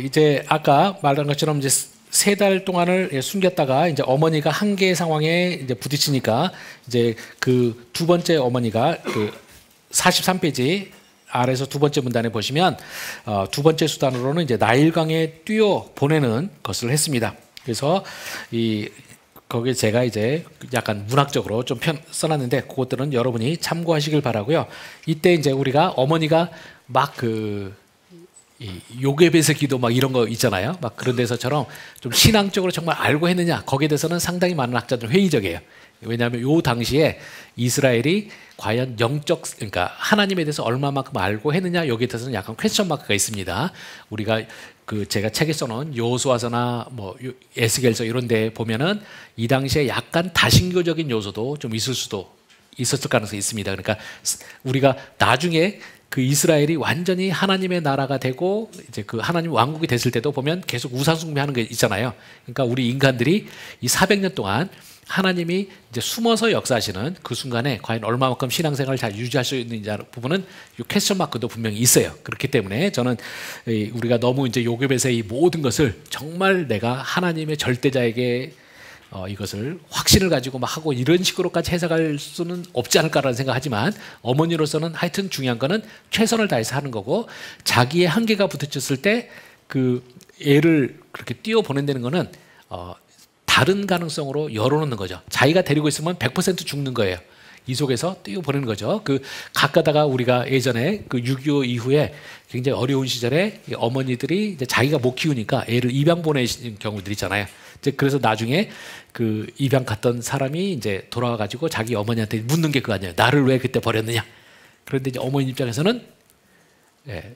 이제 아까 말한 것처럼 이제 3달 동안을 숨겼다가 이제 어머니가 한계 상황에 이제 부딪히니까 이제 그 두 번째 어머니가 43페이지 아래에서 두 번째 문단에 보시면 두 번째 수단으로는 이제 나일강에 뛰어 보내는 것을 했습니다. 그래서 거기에 제가 이제 약간 문학적으로 좀 써놨는데 그것들은 여러분이 참고하시길 바라고요. 이때 이제 우리가 어머니가 막 요괴배세 기도 막 이런 거 있잖아요. 막 그런 데서처럼 좀 신앙적으로 정말 알고 했느냐, 거기에 대해서는 상당히 많은 학자들은 회의적이에요. 왜냐하면 요 당시에 이스라엘이 과연 그러니까 하나님에 대해서 얼마만큼 알고 했느냐, 여기에 대해서는 약간 퀘스천 마크가 있습니다. 우리가 제가 책에 써놓은 여호수아서나 뭐 에스겔서 이런 데 보면은 이 당시에 약간 다신교적인 요소도 좀 있었을 가능성이 있습니다. 그러니까 우리가 나중에 그 이스라엘이 완전히 하나님의 나라가 되고 이제 그 하나님 왕국이 됐을 때도 보면 계속 우상 숭배하는 게 있잖아요. 그러니까 우리 인간들이 이 400년 동안 하나님이 이제 숨어서 역사하시는 그 순간에 과연 얼마만큼 신앙생활을 잘 유지할 수 있는지 부분은 이 퀘스천 마크도 분명히 있어요. 그렇기 때문에 저는 우리가 너무 이제 요괴배세의 이 모든 것을 정말 내가 하나님의 절대자에게 이것을 확신을 가지고 막 하고 이런 식으로까지 해석할 수는 없지 않을까라는 생각하지만, 어머니로서는 하여튼 중요한 거는 최선을 다해서 하는 거고, 자기의 한계가 부딪혔을 때 그 애를 그렇게 띄워 보낸다는 거는 다른 가능성으로 열어놓는 거죠. 자기가 데리고 있으면 100% 죽는 거예요. 이 속에서 띄워보내는 거죠. 가까다가 우리가 예전에 6.25 이후에 굉장히 어려운 시절에 어머니들이 이제 자기가 못 키우니까 애를 입양 보내시는 경우들 있잖아요. 이제 그래서 나중에 입양 갔던 사람이 이제 돌아와가지고 자기 어머니한테 묻는 게 그거 아니에요. 나를 왜 그때 버렸느냐. 그런데 이제 어머니 입장에서는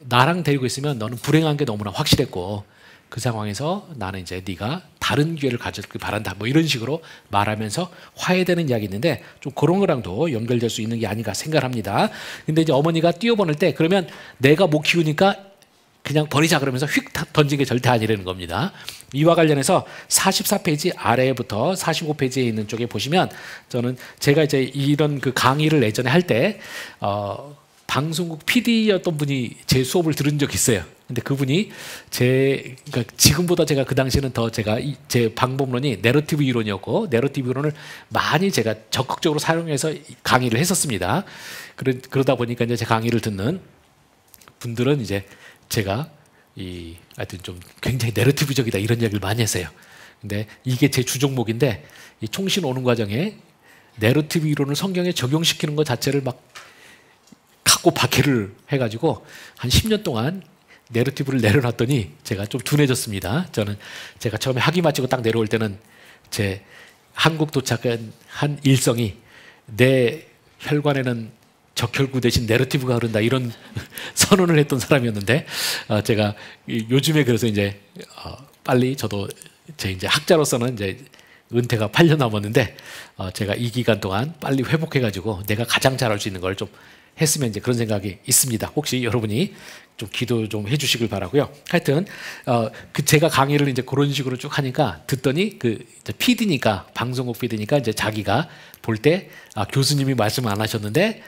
나랑 데리고 있으면 너는 불행한 게 너무나 확실했고, 그 상황에서 나는 이제 네가 다른 기회를 가졌길 바란다, 뭐 이런 식으로 말하면서 화해되는 이야기 있는데, 좀 그런 거랑도 연결될 수 있는 게 아닌가 생각합니다. 근데 이제 어머니가 띄워보낼 때 그러면 내가 못 키우니까 그냥 버리자 그러면서 휙 던진 게 절대 아니라는 겁니다. 이와 관련해서 44페이지 아래부터 45페이지에 있는 쪽에 보시면, 제가 이제 이런 강의를 예전에 할 때 방송국 PD였던 분이 제 수업을 들은 적이 있어요. 근데 그분이 그러니까 지금보다 제가 그 당시에는 더 제 방법론이 내러티브 이론이었고, 내러티브 이론을 많이 제가 적극적으로 사용해서 강의를 했었습니다. 그러다 보니까 이제 제 강의를 듣는 분들은 이제 제가 하여튼 좀 굉장히 내러티브적이다 이런 얘기를 많이 했어요. 근데 이게 제 주종목인데, 이 총신 오는 과정에 내러티브 이론을 성경에 적용시키는 것 자체를 막 갖고 박해를 해가지고 한 10년 동안 내러티브를 내려놨더니 제가 좀 둔해졌습니다. 제가 처음에 학위 마치고 딱 내려올 때는 제 한국 도착한 한 일성이 내 혈관에는 적혈구 대신 내러티브가 흐른다 이런 선언을 했던 사람이었는데, 제가 요즘에 그래서 이제 빨리 저도 이제 학자로서는 이제 은퇴가 8년 남았는데, 제가 이 기간 동안 빨리 회복해가지고 내가 가장 잘할 수 있는 걸 좀 했으면 이제 그런 생각이 있습니다. 혹시 여러분이 좀 기도 좀 해주시길 바라고요. 하여튼 제가 강의를 이제 그런 식으로 쭉 하니까 듣더니 PD니까, 방송국 PD니까 이제 자기가 볼 때 교수님이 말씀 안 하셨는데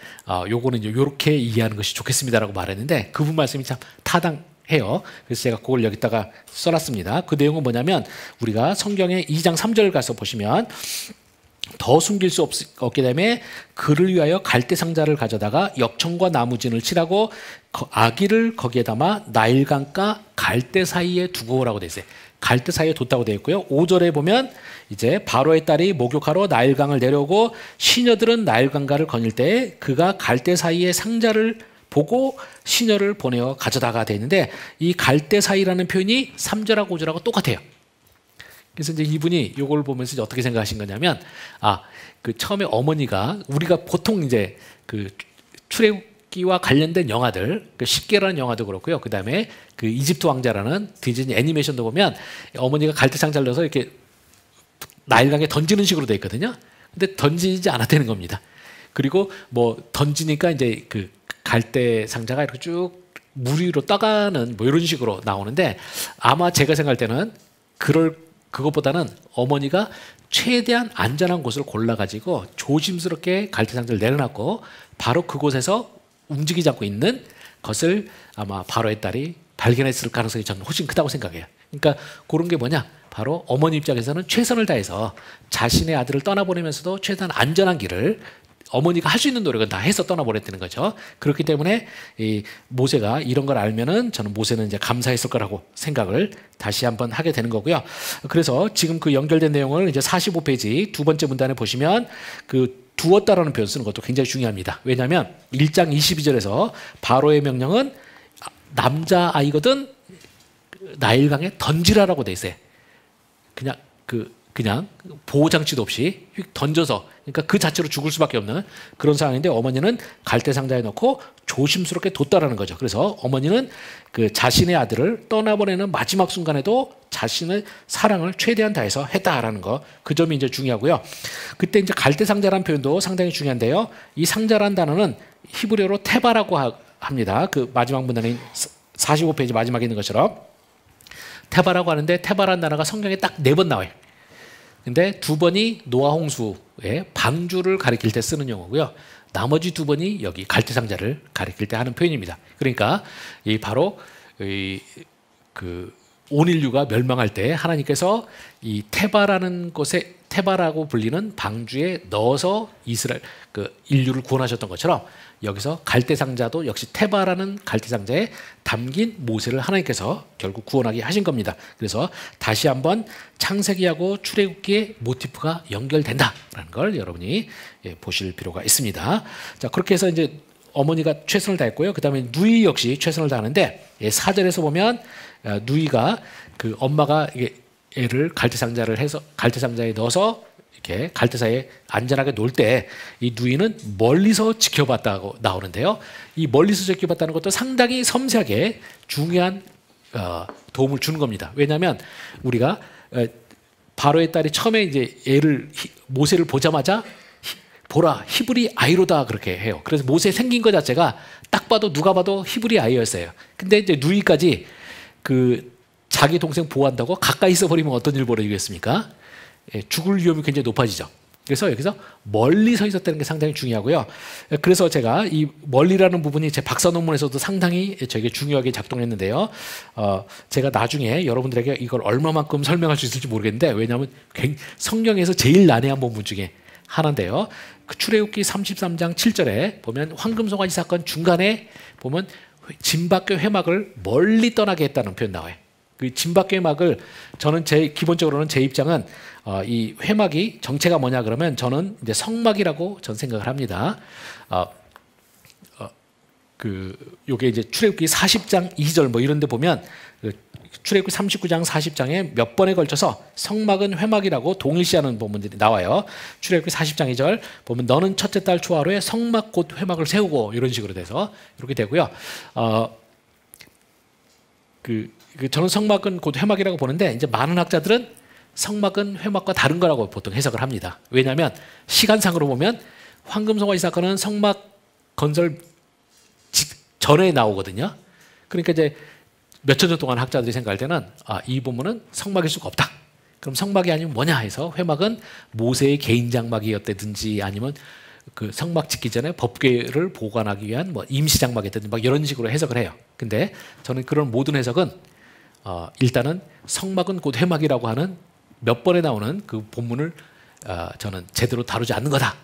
요거는 이제 요렇게 이해하는 것이 좋겠습니다라고 말했는데, 그분 말씀이 참 타당해요. 그래서 제가 그걸 여기다가 써놨습니다. 그 내용은 뭐냐면, 우리가 성경의 2장 3절 가서 보시면, 더 숨길 수 없기 때문에 그를 위하여 갈대 상자를 가져다가 역청과 나무진을 칠하고 아기를 거기에 담아 나일강가 갈대 사이에 두고 오라고 되어 있어요. 갈대 사이에 뒀다고 되어 있고요. 5절에 보면 이제 바로의 딸이 목욕하러 나일강을 내려오고 시녀들은 나일강가를 거닐 때 그가 갈대 사이에 상자를 보고 시녀를 보내어 가져다가 되어 있는데, 이 갈대 사이라는 표현이 3절하고 5절하고 똑같아요. 그래서 이제 이분이 이걸 보면서 이제 어떻게 생각하신 거냐면, 처음에 어머니가, 우리가 보통 이제 출애굽기와 관련된 영화들, 10개라는 영화도 그렇고요. 그 다음에 이집트 왕자라는 디즈니 애니메이션도 보면 어머니가 갈대 상자를 넣어서 이렇게 나일강에 던지는 식으로 돼 있거든요. 근데 던지지 않았다는 겁니다. 그리고 뭐 던지니까 이제 갈대 상자가 이렇게 쭉 물 위로 떠가는 뭐 이런 식으로 나오는데, 아마 제가 생각할 때는 그것보다는 어머니가 최대한 안전한 곳을 골라가지고 조심스럽게 갈대상자를 내려놨고, 바로 그곳에서 움직이지 않고 있는 것을 아마 바로의 딸이 발견했을 가능성이 저는 훨씬 크다고 생각해요. 그러니까 그런 게 뭐냐? 바로 어머니 입장에서는 최선을 다해서 자신의 아들을 떠나보내면서도 최대한 안전한 길을 어머니가 할 수 있는 노력은 다 해서 떠나보냈다는 거죠. 그렇기 때문에 이 모세가 이런 걸 알면은 저는 모세는 이제 감사했을 거라고 생각을 다시 한번 하게 되는 거고요. 그래서 지금 그 연결된 내용을 이제 45페이지 두 번째 문단에 보시면 그 두었다라는 표현 쓰는 것도 굉장히 중요합니다. 왜냐하면 1장 22절에서 바로의 명령은 남자아이거든 나일강에 던지라라고 돼 있어요. 그냥 보호장치도 없이 휙 던져서, 그러니까 그 자체로 죽을 수밖에 없는 그런 상황인데 어머니는 갈대상자에 넣고 조심스럽게 뒀다라는 거죠. 그래서 어머니는 그 자신의 아들을 떠나보내는 마지막 순간에도 자신의 사랑을 최대한 다해서 했다라는 거, 그 점이 이제 중요하고요. 그때 이제 갈대상자라는 표현도 상당히 중요한데요. 이 상자라는 단어는 히브리어로 테바라고 합니다. 그 마지막 문단인 45페이지 마지막에 있는 것처럼 테바라고 하는데, 테바라는 단어가 성경에 딱 4번 나와요. 근데 2번이 노아 홍수의 방주를 가리킬 때 쓰는 용어고요. 나머지 2번이 여기 갈대상자를 가리킬 때 하는 표현입니다. 그러니까 이 바로 그 온 인류가 멸망할 때 하나님께서 이 테바라는 곳에, 테바라고 불리는 방주에 넣어서 이스라엘 그 인류를 구원하셨던 것처럼 여기서 갈대상자도 역시 테바라는 갈대상자에 담긴 모세를 하나님께서 결국 구원하게 하신 겁니다. 그래서 다시 한번 창세기하고 출애굽기의 모티프가 연결된다라는 걸 여러분이 보실 필요가 있습니다. 자, 그렇게 해서 이제 어머니가 최선을 다했고요. 그 다음에 누이 역시 최선을 다하는데 4절에서 보면 누이가 그 엄마가 애를 갈대상자에 넣어서 이렇게 갈대사에 안전하게 놓을 때 이 누이는 멀리서 지켜봤다고 나오는데요. 이 멀리서 지켜봤다는 것도 상당히 섬세하게 중요한 도움을 주는 겁니다. 왜냐하면 우리가 바로의 딸이 처음에 이제 모세를 보자마자 보라 히브리 아이로다 그렇게 해요. 그래서 모세 생긴 것 자체가 딱 봐도 누가 봐도 히브리 아이였어요. 근데 이제 누이까지 그 자기 동생 보호한다고 가까이 있어 버리면 어떤 일 벌어지겠습니까? 죽을 위험이 굉장히 높아지죠. 그래서 여기서 멀리 서 있었다는 게 상당히 중요하고요. 그래서 제가 이 멀리라는 부분이 제 박사 논문에서도 상당히 저에게 중요하게 작동했는데요. 제가 나중에 여러분들에게 이걸 얼마만큼 설명할 수 있을지 모르겠는데, 왜냐하면 성경에서 제일 난해한 본문 중에 하나인데요. 그 출애굽기 33장 7절에 보면 황금송아지 사건 중간에 보면 진밖의 회막을 멀리 떠나게 했다는 표현 나와요. 그 진밖의 회막을 저는 기본적으로는 제 입장은 이 회막이 정체가 뭐냐 그러면 저는 이제 성막이라고 전 생각을 합니다. 요게 이제 출애굽기 40장 2절 뭐 이런 데 보면 출애굽기 39장 40장에 몇 번에 걸쳐서 성막은 회막이라고 동일시하는 본문들이 나와요. 출애굽기 40장 2절 보면 너는 첫째 달 초하루에 성막 곧 회막을 세우고 이런 식으로 돼서 이렇게 되고요. 저는 성막은 곧 회막이라고 보는데 이제 많은 학자들은 성막은 회막과 다른 거라고 보통 해석을 합니다. 왜냐하면 시간상으로 보면 황금송아지 사건은 성막 건설 전에 나오거든요. 그러니까 이제 몇천 년 동안 학자들이 생각할 때는 이 본문은 성막일 수가 없다. 그럼 성막이 아니면 뭐냐 해서 회막은 모세의 개인 장막이었다든지 아니면 그 성막 짓기 전에 법궤를 보관하기 위한 뭐 임시 장막이었다든지 막 이런 식으로 해석을 해요. 근데 저는 그런 모든 해석은 일단은 성막은 곧 회막이라고 하는 몇 번에 나오는 그 본문을 저는 제대로 다루지 않는 거다.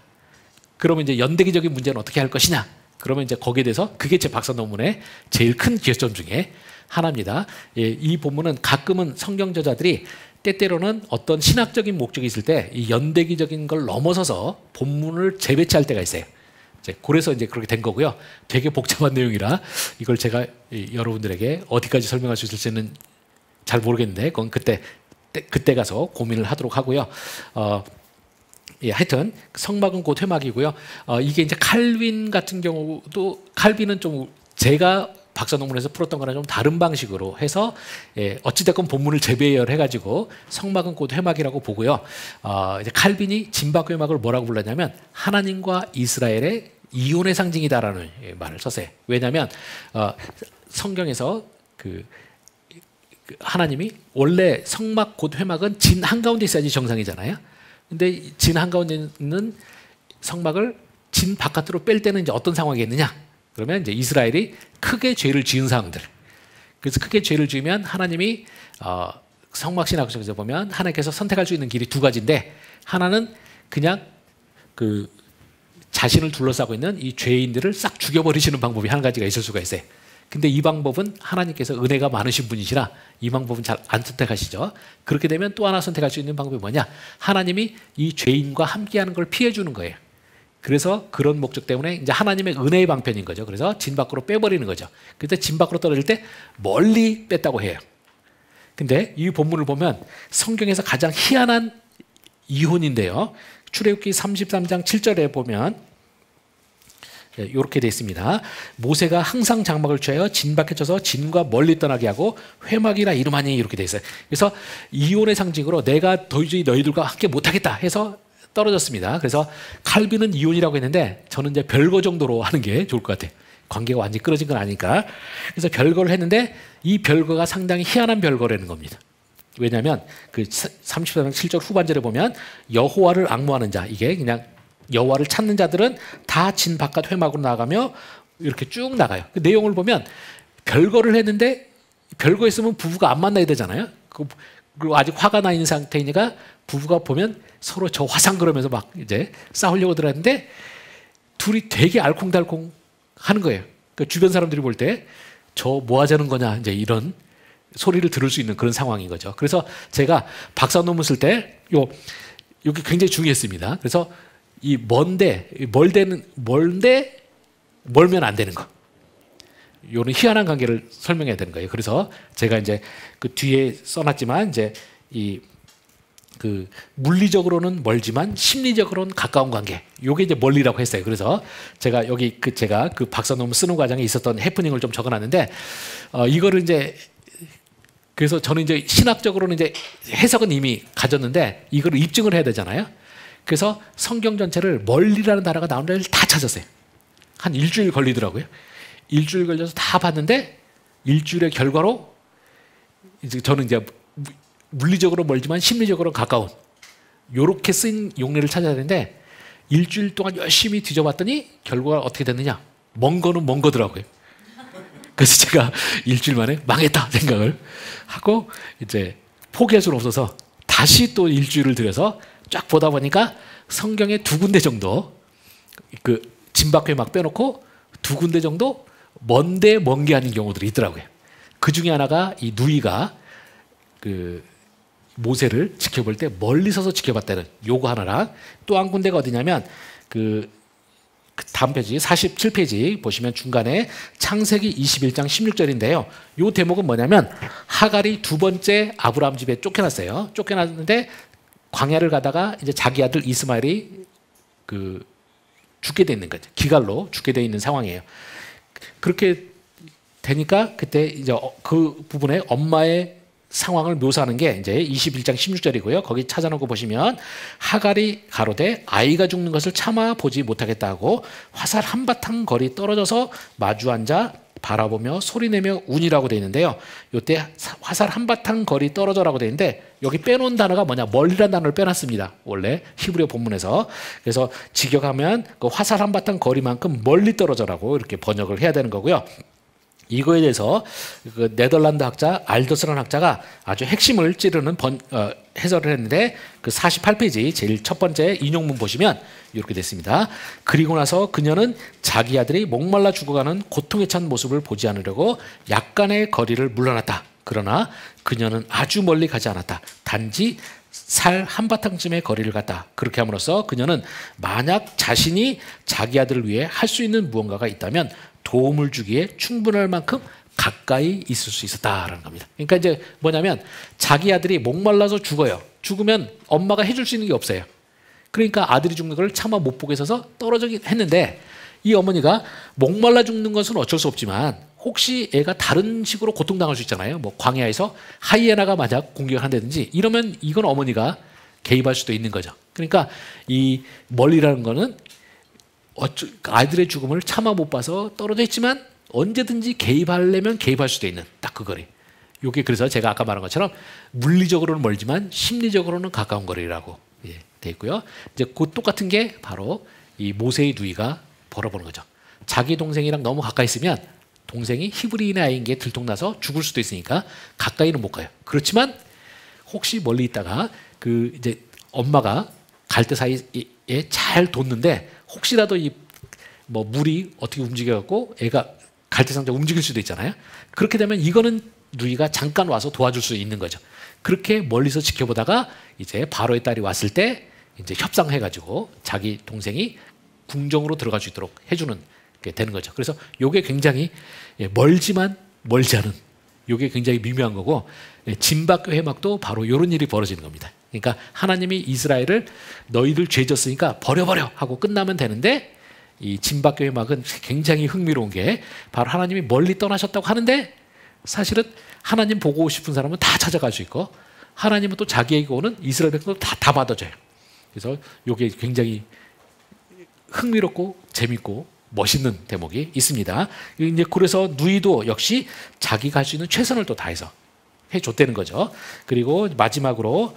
그러면 이제 연대기적인 문제는 어떻게 할 것이냐? 그러면 이제 거기에 대해서 그게 제 박사 논문의 제일 큰 기여점 중에 하나입니다. 이 본문은 가끔은 성경 저자들이 때때로는 어떤 신학적인 목적이 있을 때 이 연대기적인 걸 넘어서서 본문을 재배치할 때가 있어요. 그래서 이제 그렇게 된 거고요. 되게 복잡한 내용이라 이걸 제가 여러분들에게 어디까지 설명할 수 있을지는 잘 모르겠는데 그건 그때 가서 고민을 하도록 하고요. 하여튼 성막은 곧 회막이고요. 이게 이제 칼빈 같은 경우도 칼빈은 좀 제가 박사 논문에서 풀었던 거랑 좀 다른 방식으로 해서 어찌됐건 본문을 재배열해가지고 성막은 곧 회막이라고 보고요. 이제 칼빈이 진박 회막을 뭐라고 불렀냐면 하나님과 이스라엘의 이혼의 상징이다라는 말을 썼어요. 왜냐하면 성경에서 하나님이 원래 성막 곧 회막은 진 한가운데 있어야지 정상이잖아요. 근데 진 한가운데 있는 성막을 진 바깥으로 뺄 때는 이제 어떤 상황이겠느냐? 그러면 이제 이스라엘이 크게 죄를 지은 사람들, 그래서 크게 죄를 지으면 하나님이 성막신학에서 보면 하나님께서 선택할 수 있는 길이 두 가지인데, 하나는 그냥 그 자신을 둘러싸고 있는 이 죄인들을 싹 죽여버리시는 방법이 한 가지가 있을 수가 있어요. 근데 이 방법은 하나님께서 은혜가 많으신 분이시라 이 방법은 잘 안 선택하시죠. 그렇게 되면 또 하나 선택할 수 있는 방법이 뭐냐? 하나님이 이 죄인과 함께하는 걸 피해 주는 거예요. 그래서 그런 목적 때문에 이제 하나님의 은혜의 방편인 거죠. 그래서 진 밖으로 빼버리는 거죠. 그때 진 밖으로 떨어질 때 멀리 뺐다고 해요. 근데 이 본문을 보면 성경에서 가장 희한한 이혼인데요. 출애굽기 33장 7절에 보면 이렇게 되어 있습니다. 모세가 항상 장막을 취하여 진 밖에 쳐서 진과 멀리 떠나게 하고 회막이라 이름하니, 이렇게 되어 있어요. 그래서 이혼의 상징으로 내가 도저히 너희들과 함께 못하겠다 해서 떨어졌습니다. 그래서 칼빈은 이혼이라고 했는데 저는 이제 별거 정도로 하는 게 좋을 것 같아요. 관계가 완전히 끊어진 건 아니니까. 그래서 별거를 했는데 이 별거가 상당히 희한한 별거라는 겁니다. 왜냐하면 그 34장 7절 후반절에 보면 여호와를 앙모하는 자, 이게 그냥 여호와를 찾는 자들은 다 진 바깥 회막으로 나가며 이렇게 쭉 나가요. 그 내용을 보면 별거를 했는데, 별거 있으면 부부가 안 만나야 되잖아요. 그리고 아직 화가 나 있는 상태이니까 부부가 보면 서로 저 화상 그러면서 막 이제 싸우려고 들었는데 둘이 되게 알콩달콩 하는 거예요. 그러니까 주변 사람들이 볼 때 저 뭐 하자는 거냐, 이제 이런 소리를 들을 수 있는 그런 상황인 거죠. 그래서 제가 박사 논문 쓸 때 여기 굉장히 중요했습니다. 그래서 이 멀면 안 되는 거. 요런 희한한 관계를 설명해야 되는 거예요. 그래서 제가 이제 그 뒤에 써놨지만 이제 그 물리적으로는 멀지만 심리적으로는 가까운 관계. 요게 이제 멀리라고 했어요. 그래서 제가 여기 제가 그 박사 논문 쓰는 과정에 있었던 해프닝을 좀 적어놨는데, 이거를 이제 그래서 저는 이제 신학적으로는 이제 해석은 이미 가졌는데 이거를 입증을 해야 되잖아요. 그래서 성경 전체를 멀리라는 단어가 나오는 데를 다 찾았어요. 한 일주일 걸리더라고요. 일주일 걸려서 다 봤는데 일주일의 결과로 이제 저는 이제 물리적으로 멀지만 심리적으로 가까운 요렇게 쓴 용례를 찾아야 되는데 일주일 동안 열심히 뒤져봤더니 결과가 어떻게 됐느냐? 먼 거는 먼 거더라고요. 그래서 제가 일주일 만에 망했다 생각을 하고 이제 포기할 수는 없어서 다시 또 일주일을 들여서 쫙 보다 보니까 성경에 두 군데 정도 그 진박회 막 빼놓고 두 군데 정도 먼데 먼 게 아닌 경우들이 있더라고요. 그 중에 하나가 이 누이가 그 모세를 지켜볼 때 멀리 서서 지켜봤다는 요거 하나랑, 또 한 군데가 어디냐면 그 다음 페이지 47페이지 보시면 중간에 창세기 21장 16절인데요. 요 대목은 뭐냐면 하갈이 두 번째 아브라함 집에 쫓겨났어요. 쫓겨났는데 광야를 가다가 이제 자기 아들 이스마엘이 그 죽게 돼 있는 거죠. 기갈로 죽게 돼 있는 상황이에요. 그렇게 되니까 그때 이제 그 부분에 엄마의 상황을 묘사하는 게 이제 21장 16절이고요. 거기 찾아놓고 보시면 하갈이 가로되 아이가 죽는 것을 참아 보지 못하겠다고 화살 한바탕 거리 떨어져서 마주 앉아 바라보며 소리내며 운이라고 되어 있는데요. 이때 화살 한바탕 거리 떨어져라고 되어 있는데 여기 빼놓은 단어가 뭐냐? 멀리라는 단어를 빼놨습니다. 원래 히브리어 본문에서. 그래서 직역하면 그 화살 한바탕 거리만큼 멀리 떨어져라고 이렇게 번역을 해야 되는 거고요. 이거에 대해서 그 네덜란드 학자 알더스라는 학자가 아주 핵심을 찌르는 해설을 했는데 그 48페이지 제일 첫 번째 인용문 보시면 이렇게 됐습니다. 그리고 나서 그녀는 자기 아들이 목말라 죽어가는 고통에 찬 모습을 보지 않으려고 약간의 거리를 물러났다. 그러나 그녀는 아주 멀리 가지 않았다. 단지 살 한바탕쯤의 거리를 갔다. 그렇게 함으로써 그녀는 만약 자신이 자기 아들을 위해 할 수 있는 무언가가 있다면 도움을 주기에 충분할 만큼 가까이 있을 수 있었다라는 겁니다. 그러니까 이제 뭐냐면 자기 아들이 목말라서 죽어요. 죽으면 엄마가 해줄 수 있는 게 없어요. 그러니까 아들이 죽는 걸 차마 못 보고 있어서 떨어지긴 했는데 이 어머니가 목말라 죽는 것은 어쩔 수 없지만 혹시 애가 다른 식으로 고통당할 수 있잖아요. 뭐 광야에서 하이에나가 만약 공격을 한다든지 이러면 이건 어머니가 개입할 수도 있는 거죠. 그러니까 이 멀리라는 거는 아이들의 죽음을 차마 못 봐서 떨어져 있지만 언제든지 개입하려면 개입할 수도 있는 딱 그 거리. 이게 그래서 제가 아까 말한 것처럼 물리적으로는 멀지만 심리적으로는 가까운 거리라고 돼 있고요. 이제 그 똑같은 게 바로 이 모세의 누이가 벌어보는 거죠. 자기 동생이랑 너무 가까이 있으면 동생이 히브리인의 아이인 게 들통나서 죽을 수도 있으니까 가까이는 못 가요. 그렇지만 혹시 멀리 있다가 그 이제 엄마가 갈대 사이에 잘 뒀는데 혹시라도 이 뭐 물이 어떻게 움직여갖고 애가 갈대 상자 움직일 수도 있잖아요. 그렇게 되면 이거는 누이가 잠깐 와서 도와줄 수 있는 거죠. 그렇게 멀리서 지켜보다가 이제 바로의 딸이 왔을 때 이제 협상해가지고 자기 동생이 궁정으로 들어갈 수 있도록 해주는 게 되는 거죠. 그래서 이게 굉장히 멀지만 멀지 않은 이게 굉장히 미묘한 거고 진박교 회막도 바로 이런 일이 벌어지는 겁니다. 그러니까 하나님이 이스라엘을 너희들 죄 졌으니까 버려버려 하고 끝나면 되는데 이 진박교 회막은 굉장히 흥미로운 게 바로 하나님이 멀리 떠나셨다고 하는데 사실은 하나님 보고 싶은 사람은 다 찾아갈 수 있고 하나님은 또 자기에게 오는 이스라엘 백성도 다 받아줘요. 그래서 이게 굉장히 흥미롭고 재밌고 멋있는 대목이 있습니다. 이제 그래서 누이도 역시 자기가 할 수 있는 최선을 또 다해서 해줬다는 거죠. 그리고 마지막으로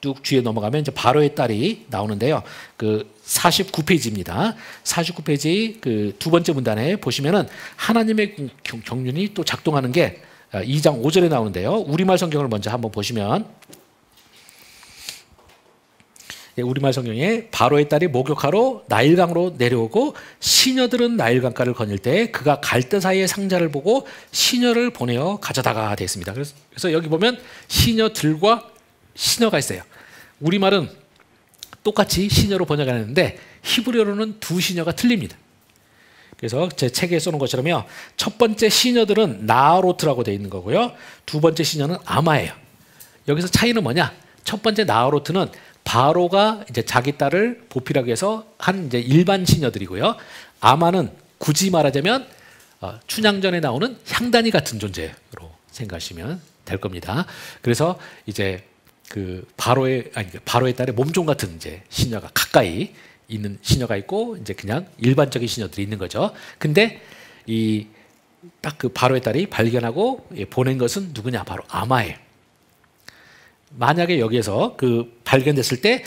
쭉 뒤에 넘어가면 이제 바로의 딸이 나오는데요. 그 49페이지입니다. 49페이지 그 두 번째 문단에 보시면은 하나님의 경륜이 또 작동하는 게 2장 5절에 나오는데요. 우리말 성경을 먼저 한번 보시면 우리말 성경에 바로의 딸이 목욕하러 나일강으로 내려오고 시녀들은 나일강가를 거닐 때 그가 갈대 사이의 상자를 보고 시녀를 보내어 가져다가 되어 있습니다. 그래서 여기 보면 시녀들과 시녀가 있어요. 우리말은 똑같이 시녀로 번역하는데 히브리어로는 두 시녀가 틀립니다. 그래서 제 책에 써놓은 것처럼요. 첫 번째 시녀들은 나아로트라고 되어 있는 거고요. 두 번째 시녀는 아마예요. 여기서 차이는 뭐냐? 첫 번째 나아로트는 바로가 이제 자기 딸을 보필하기 위해서 한 이제 일반 시녀들이고요. 아마는 굳이 말하자면 춘향전에 나오는 향단이 같은 존재로 생각하시면 될 겁니다. 그래서 이제 그 바로의 딸의 몸종 같은 이제 시녀가 가까이 있는 시녀가 있고 이제 그냥 일반적인 시녀들이 있는 거죠. 근데 이 딱 그 바로의 딸이 발견하고 보낸 것은 누구냐? 바로 아마예요. 만약에 여기에서 그 발견됐을 때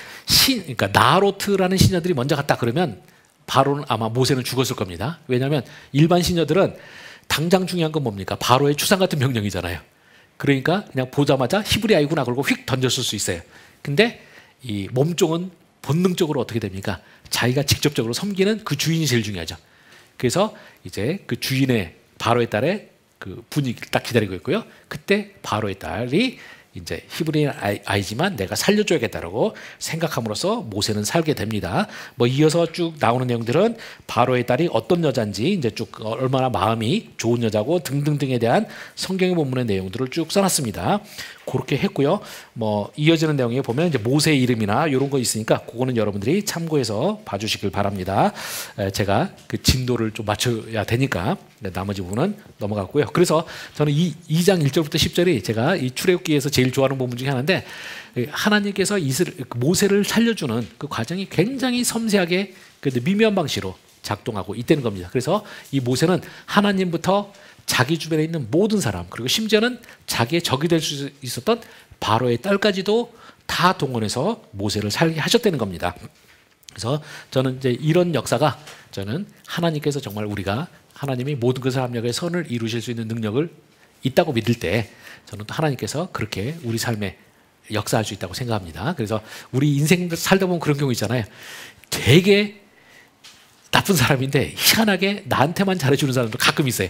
그러니까 나로트라는 시녀들이 먼저 갔다 그러면 바로는 아마 모세는 죽었을 겁니다. 왜냐하면 일반 시녀들은 당장 중요한 건 뭡니까? 바로의 추상 같은 명령이잖아요. 그러니까 그냥 보자마자 히브리 아이구나 그러고 휙 던졌을 수 있어요. 근데 이 몸종은 본능적으로 어떻게 됩니까? 자기가 직접적으로 섬기는 그 주인이 제일 중요하죠. 그래서 이제 그 주인의 바로의 딸의 그 분위기를 딱 기다리고 있고요. 그때 바로의 딸이 이제 히브리인 아이지만 내가 살려줘야겠다라고 생각함으로써 모세는 살게 됩니다. 뭐 이어서 쭉 나오는 내용들은 바로의 딸이 어떤 여자인지 이제 쭉 얼마나 마음이 좋은 여자고 등등등에 대한 성경의 본문의 내용들을 쭉 써놨습니다. 그렇게 했고요. 뭐 이어지는 내용에 보면 이제 모세의 이름이나 이런 거 있으니까 그거는 여러분들이 참고해서 봐주시길 바랍니다. 제가 그 진도를 좀 맞춰야 되니까 나머지 부분은 넘어갔고요. 그래서 저는 이 2장 1절부터 10절이 제가 이 출애굽기에서 제일 좋아하는 부분 중에 하나인데 하나님께서 모세를 살려주는 그 과정이 굉장히 섬세하게 미묘한 방식으로 작동하고 있다는 겁니다. 그래서 이 모세는 하나님부터 자기 주변에 있는 모든 사람 그리고 심지어는 자기의 적이 될 수 있었던 바로의 딸까지도 다 동원해서 모세를 살게 하셨다는 겁니다. 그래서 저는 이제 이런 역사가 저는 하나님께서 정말 우리가 하나님이 모든 것을 합력해 선을 이루실 수 있는 능력을 있다고 믿을 때 저는 또 하나님께서 그렇게 우리 삶에 역사할 수 있다고 생각합니다. 그래서 우리 인생 살다 보면 그런 경우 있잖아요. 되게 나쁜 사람인데 희한하게 나한테만 잘해주는 사람도 가끔 있어요.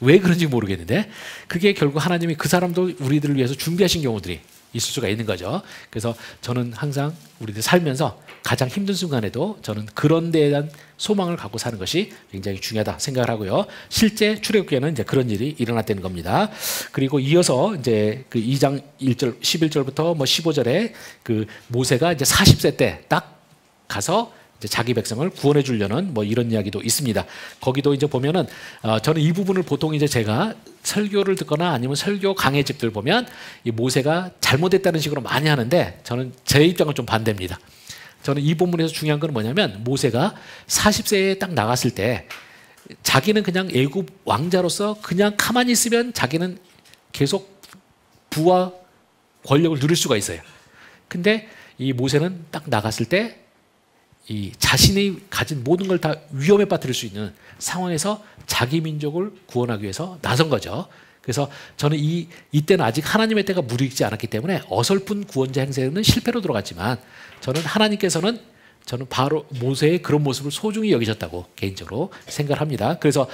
왜 그런지 모르겠는데 그게 결국 하나님이 그 사람도 우리들을 위해서 준비하신 경우들이 있을 수가 있는 거죠. 그래서 저는 항상 우리들 살면서 가장 힘든 순간에도 저는 그런 데에 대한 소망을 갖고 사는 것이 굉장히 중요하다 생각을 하고요. 실제 출애굽기에는 이제 그런 일이 일어났다는 겁니다. 그리고 이어서 이제 그 2장 1절 11절부터 뭐 15절에 그 모세가 이제 40세 때 딱 가서 이제 자기 백성을 구원해 주려는 뭐 이런 이야기도 있습니다. 거기도 이제 보면은 저는 이 부분을 보통 이제 제가 설교를 듣거나 아니면 설교 강의 집들 보면 이 모세가 잘못했다는 식으로 많이 하는데 저는 제 입장은 좀 반대입니다. 저는 이 본문에서 중요한 건 뭐냐면 모세가 40세에 딱 나갔을 때 자기는 그냥 애굽 왕자로서 그냥 가만히 있으면 자기는 계속 부와 권력을 누릴 수가 있어요. 근데 이 모세는 딱 나갔을 때 이 자신이 가진 모든 걸 다 위험에 빠뜨릴 수 있는 상황에서 자기 민족을 구원하기 위해서 나선 거죠. 그래서 저는 이때는 아직 하나님의 때가 무르익지 않았기 때문에 어설픈 구원자 행세는 실패로 들어갔지만 저는 하나님께서는 저는 바로 모세의 그런 모습을 소중히 여기셨다고 개인적으로 생각을 합니다. 그래서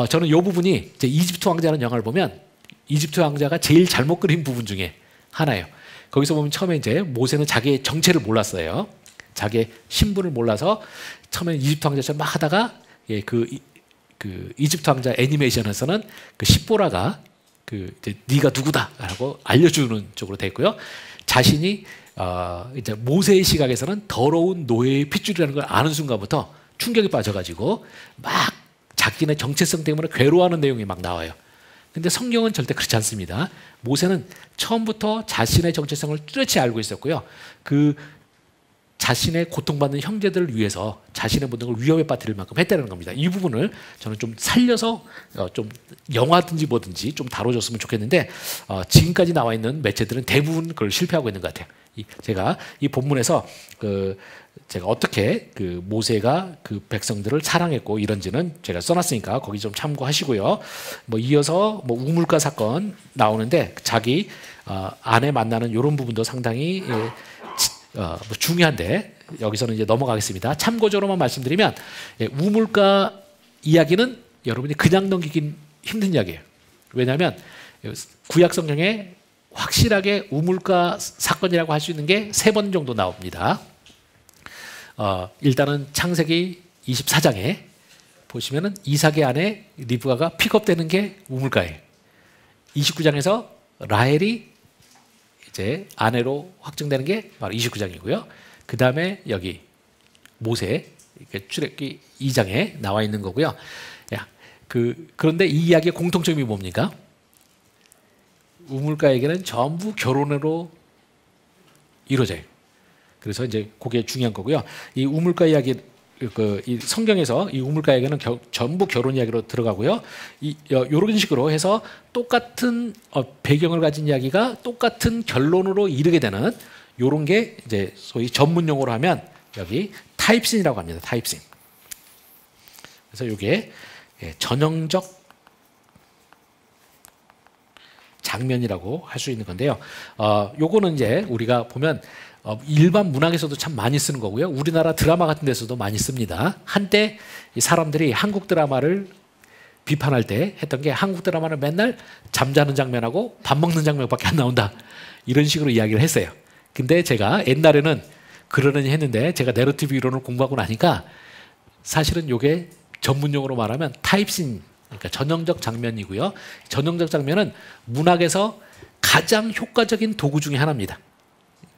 저는 이 부분이 이제 이집트 왕자라는 영화를 보면 이집트 왕자가 제일 잘못 그린 부분 중에 하나예요. 거기서 보면 처음에 이제 모세는 자기의 정체를 몰랐어요. 자기의 신분을 몰라서 처음에 이집트 왕자처럼 막 하다가 예, 그 이집트 왕자 애니메이션에서는 그 십보라가 이제 네가 누구다라고 알려주는 쪽으로 돼 있고요. 자신이 이제 모세의 시각에서는 더러운 노예의 핏줄이라는 걸 아는 순간부터 충격에 빠져가지고 막 자기네 정체성 때문에 괴로워하는 내용이 막 나와요. 근데 성경은 절대 그렇지 않습니다. 모세는 처음부터 자신의 정체성을 뚜렷이 알고 있었고요. 그 자신의 고통받는 형제들을 위해서 자신의 모든 걸 위험에 빠뜨릴 만큼 했다는 겁니다. 이 부분을 저는 좀 살려서 좀 영화든지 뭐든지 좀 다뤄줬으면 좋겠는데 지금까지 나와 있는 매체들은 대부분 그걸 실패하고 있는 것 같아요. 제가 이 본문에서 제가 어떻게 모세가 그 백성들을 사랑했고 이런지는 제가 써놨으니까 거기 좀 참고하시고요. 뭐 이어서 뭐 우물가 사건 나오는데 자기 아내 만나는 이런 부분도 상당히 뭐 중요한데 여기서는 이제 넘어가겠습니다. 참고적으로만 말씀드리면 우물가 이야기는 여러분이 그냥 넘기긴 힘든 이야기예요. 왜냐하면 구약 성경에 확실하게 우물가 사건이라고 할 수 있는 게 3번 정도 나옵니다. 일단은 창세기 24장에 보시면은 이삭의 아내 리브가가 픽업되는 게 우물가예요. 29장에서 라헬이 이제 아내로 확정되는 게 바로 29장이고요. 그 다음에 여기 모세 출애굽기 2장에 나와 있는 거고요. 그런데 이 이야기의 공통점이 뭡니까? 우물가에게는 전부 결혼으로 이루어져요. 그래서 이제 그게 중요한 거고요. 이 우물가 이야기, 이 성경에서 이 우물가 이야기는 전부 결혼 이야기로 들어가고요. 이런 식으로 해서 똑같은 배경을 가진 이야기가 똑같은 결론으로 이르게 되는 이런 게 이제 소위 전문 용어로 하면 여기 타입신이라고 합니다. 타입신. 그래서 이게 전형적 장면이라고 할 수 있는 건데요. 요거는 이제 우리가 보면 일반 문학에서도 참 많이 쓰는 거고요. 우리나라 드라마 같은 데서도 많이 씁니다. 한때 사람들이 한국 드라마를 비판할 때 했던 게 한국 드라마는 맨날 잠자는 장면하고 밥 먹는 장면밖에 안 나온다. 이런 식으로 이야기를 했어요. 근데 제가 옛날에는 그러느니 했는데 제가 내러티브 이론을 공부하고 나니까 사실은 요게 전문용어로 말하면 타입신, 그러니까 전형적 장면이고요. 전형적 장면은 문학에서 가장 효과적인 도구 중에 하나입니다.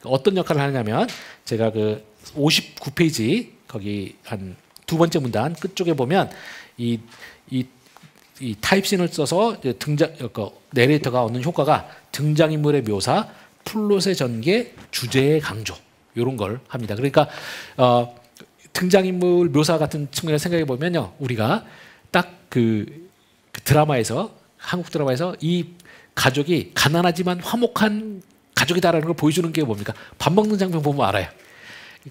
어떤 역할을 하냐면 제가 그 59페이지 거기 한 두 번째 문단 끝쪽에 보면 이 타입신을 써서 내레이터가 얻는 효과가 등장인물의 묘사, 플롯의 전개, 주제의 강조 이런 걸 합니다. 그러니까 등장인물 묘사 같은 측면에서 생각해 보면요, 우리가 딱 그 드라마에서 한국 드라마에서 이 가족이 가난하지만 화목한 가족이다라는 걸 보여주는 게 뭡니까? 밥 먹는 장면 보면 알아요.